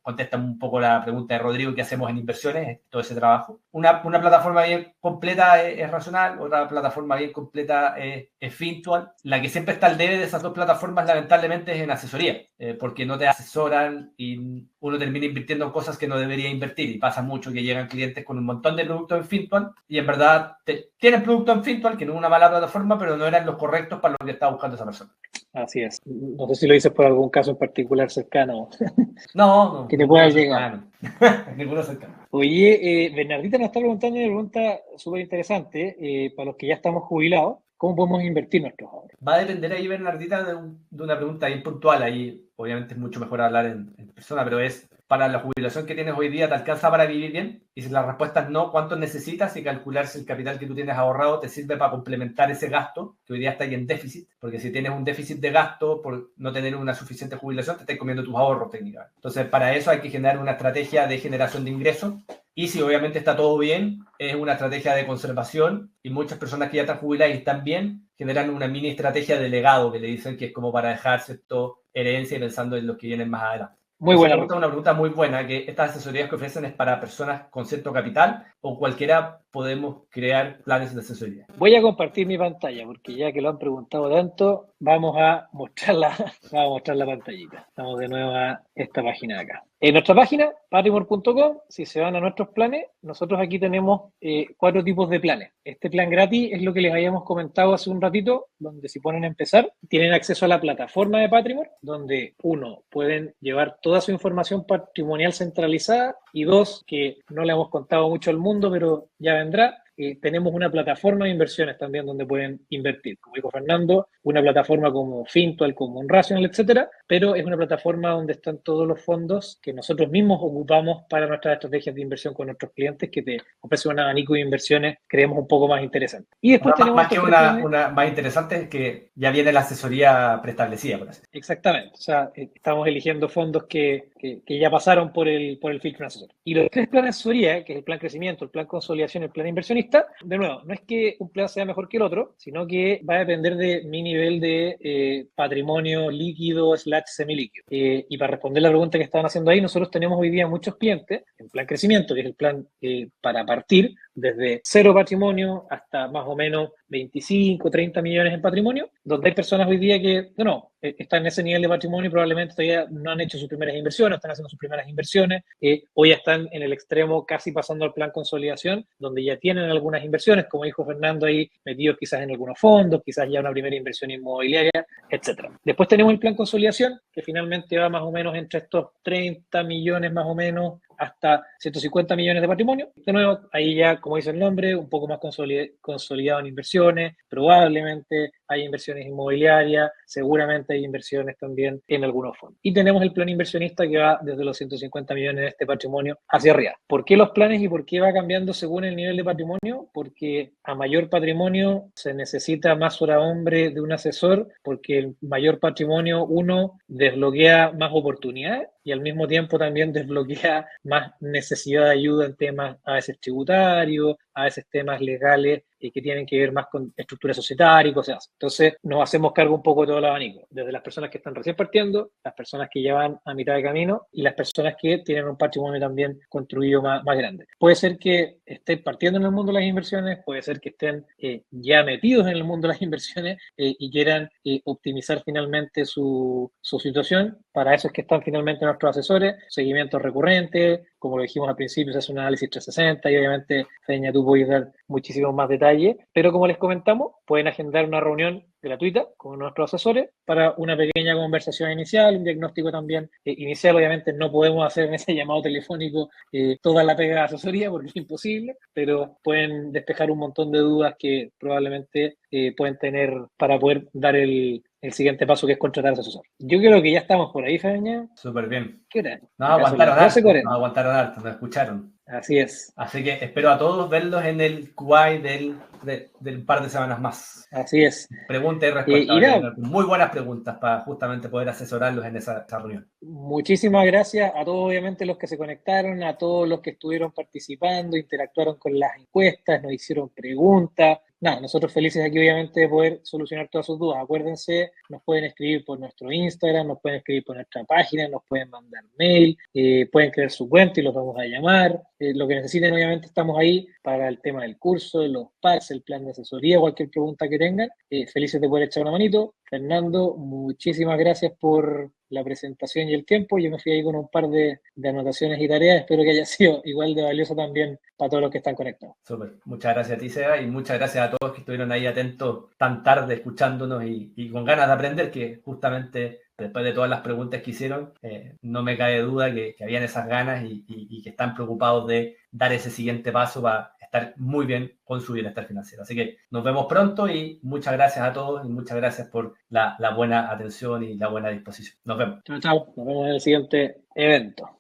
B: contesta un poco la pregunta de Rodrigo, ¿qué hacemos en inversiones? Todo ese trabajo. Una plataforma bien completa es Racional, otra plataforma bien completa es Fintual. La que siempre está al debe de esas dos plataformas, lamentablemente, es en asesoría, porque no te asesoran y uno termina invirtiendo en cosas que no debería invertir, y pasa mucho que llegan clientes con un montón de productos en Fintual y en verdad tienen productos en Fintual que no es una mala plataforma, pero no eran los correctos para lo que estaba buscando esa persona.
A: Así es. No sé si lo dices por algún caso en particular cercano.
B: No,
A: que te pueda llegar.
B: Ninguno cercano.
A: Oye, Bernardita nos está preguntando una pregunta súper interesante, para los que ya estamos jubilados, ¿cómo podemos invertir nuestros ahorros?
B: Va a depender ahí, Bernardita, de una pregunta bien puntual. Ahí obviamente es mucho mejor hablar en persona, pero es, para la jubilación que tienes hoy día, ¿te alcanza para vivir bien? Y si la respuesta es no, ¿cuánto necesitas? Y calcular si el capital que tú tienes ahorrado te sirve para complementar ese gasto, que hoy día está ahí en déficit, porque si tienes un déficit de gasto por no tener una suficiente jubilación, te estás comiendo tus ahorros técnicamente. Entonces, para eso hay que generar una estrategia de generación de ingresos. Y si obviamente está todo bien, es una estrategia de conservación, y muchas personas que ya están jubiladas y están bien, generan una mini estrategia de legado, que le dicen que es como para dejar cierto herencia y pensando en los que vienen más adelante.
A: Muy buena
B: una pregunta muy buena, que estas asesorías que ofrecen es para personas con cierto capital, o cualquiera podemos crear planes de asesoría.
A: Voy a compartir mi pantalla, porque ya que lo han preguntado tanto, vamos a mostrar la pantallita. Vamos de nuevo a esta página de acá. En nuestra página, patrimor.com, si se van a nuestros planes, nosotros aquí tenemos 4 tipos de planes. Este plan gratis es lo que les habíamos comentado hace un ratito, donde si ponen a empezar, tienen acceso a la plataforma de Patrimor, donde 1, pueden llevar toda su información patrimonial centralizada, y 2, que no le hemos contado mucho al mundo, pero ya vendrá. Tenemos una plataforma de inversiones también donde pueden invertir, como dijo Fernando, una plataforma como Fintual, como Unrational, etcétera, pero es una plataforma donde están todos los fondos que nosotros mismos ocupamos para nuestras estrategias de inversión con nuestros clientes, que te ofrece un abanico de inversiones, creemos, un poco más interesante. Y después tenemos
B: más que una más interesante, es que ya viene la asesoría preestablecida, por así.
A: Exactamente, o sea, estamos eligiendo fondos que ya pasaron por el filtro asesor. Y los 3 planes de asesoría, que es el plan crecimiento, el plan consolidación y el plan inversionista, de nuevo, no es que un plan sea mejor que el otro, sino que va a depender de mi nivel de patrimonio líquido / semilíquido. Y para responder la pregunta que estaban haciendo ahí, nosotros tenemos hoy día muchos clientes en plan crecimiento, que es el plan para partir desde 0 patrimonio hasta más o menos 25, 30 millones en patrimonio, donde hay personas hoy día que, están en ese nivel de patrimonio y probablemente todavía no han hecho sus primeras inversiones, están haciendo sus primeras inversiones, o ya están en el extremo casi pasando al plan consolidación, donde ya tienen algunas inversiones, como dijo Fernando ahí, metidos quizás en algunos fondos, quizás ya una primera inversión inmobiliaria, etcétera. Después tenemos el plan consolidación, que finalmente va más o menos entre estos 30 millones más o menos hasta 150 millones de patrimonio. De nuevo, ahí ya, como dice el nombre, un poco más consolidado en inversiones, probablemente hay inversiones inmobiliarias, seguramente hay inversiones también en algunos fondos. Y tenemos el plan inversionista, que va desde los 150 millones de este patrimonio hacia arriba. ¿Por qué los planes y por qué va cambiando según el nivel de patrimonio? Porque a mayor patrimonio se necesita más hora hombre de un asesor, porque el mayor patrimonio, uno, desbloquea más oportunidades y al mismo tiempo también desbloquea más necesidad de ayuda en temas a veces tributarios, a veces temas legales que tienen que ver más con estructura societaria y cosas así. Entonces nos hacemos cargo un poco de todo el abanico, desde las personas que están recién partiendo, las personas que ya van a mitad de camino y las personas que tienen un patrimonio también construido más grande. Puede ser que estén partiendo en el mundo de las inversiones, puede ser que estén ya metidos en el mundo de las inversiones y quieran optimizar finalmente su situación. Para eso es que están finalmente nuestros asesores, seguimiento recurrente, como lo dijimos al principio, se hace un análisis 360 y obviamente, Feña, tú puedes dar muchísimos más detalles, pero como les comentamos, pueden agendar una reunión gratuita con nuestros asesores para una pequeña conversación inicial, un diagnóstico también inicial. Obviamente no podemos hacer en ese llamado telefónico toda la pega de asesoría porque es imposible, pero pueden despejar un montón de dudas que probablemente pueden tener para poder dar el siguiente paso, que es contratar asesor. Yo creo que ya estamos por ahí, Feña.
B: Súper bien.
A: ¿Qué hora?
B: Nos aguantaron harto, nos escucharon.
A: Así es.
B: Así que espero a todos verlos en el QI del par de semanas más.
A: Así es.
B: Preguntas y respuestas. Muy buenas preguntas para justamente poder asesorarlos en esa reunión.
A: Muchísimas gracias a todos, obviamente, los que se conectaron, a todos los que estuvieron participando, interactuaron con las encuestas, nos hicieron preguntas. Nada, nosotros felices aquí, obviamente, de poder solucionar todas sus dudas. Acuérdense, nos pueden escribir por nuestro Instagram, nos pueden escribir por nuestra página, nos pueden mandar mail, pueden crear su cuenta y los vamos a llamar. Lo que necesiten, obviamente, estamos ahí para el tema del curso, los packs, el plan de asesoría, cualquier pregunta que tengan. Felices de poder echar una manito. Fernando, muchísimas gracias por la presentación y el tiempo. Yo me fui ahí con un par de anotaciones y tareas. Espero que haya sido igual de valioso también para todos los que están conectados.
B: Súper. Muchas gracias a ti, Seba, y muchas gracias a todos que estuvieron ahí atentos tan tarde escuchándonos y con ganas de aprender, que justamente después de todas las preguntas que hicieron, no me cabe duda que habían esas ganas y que están preocupados de dar ese siguiente paso para estar muy bien con su bienestar financiero. Así que nos vemos pronto y muchas gracias a todos y muchas gracias por la buena atención y la buena disposición. Nos vemos.
A: Chao, chao. Nos vemos en el siguiente evento.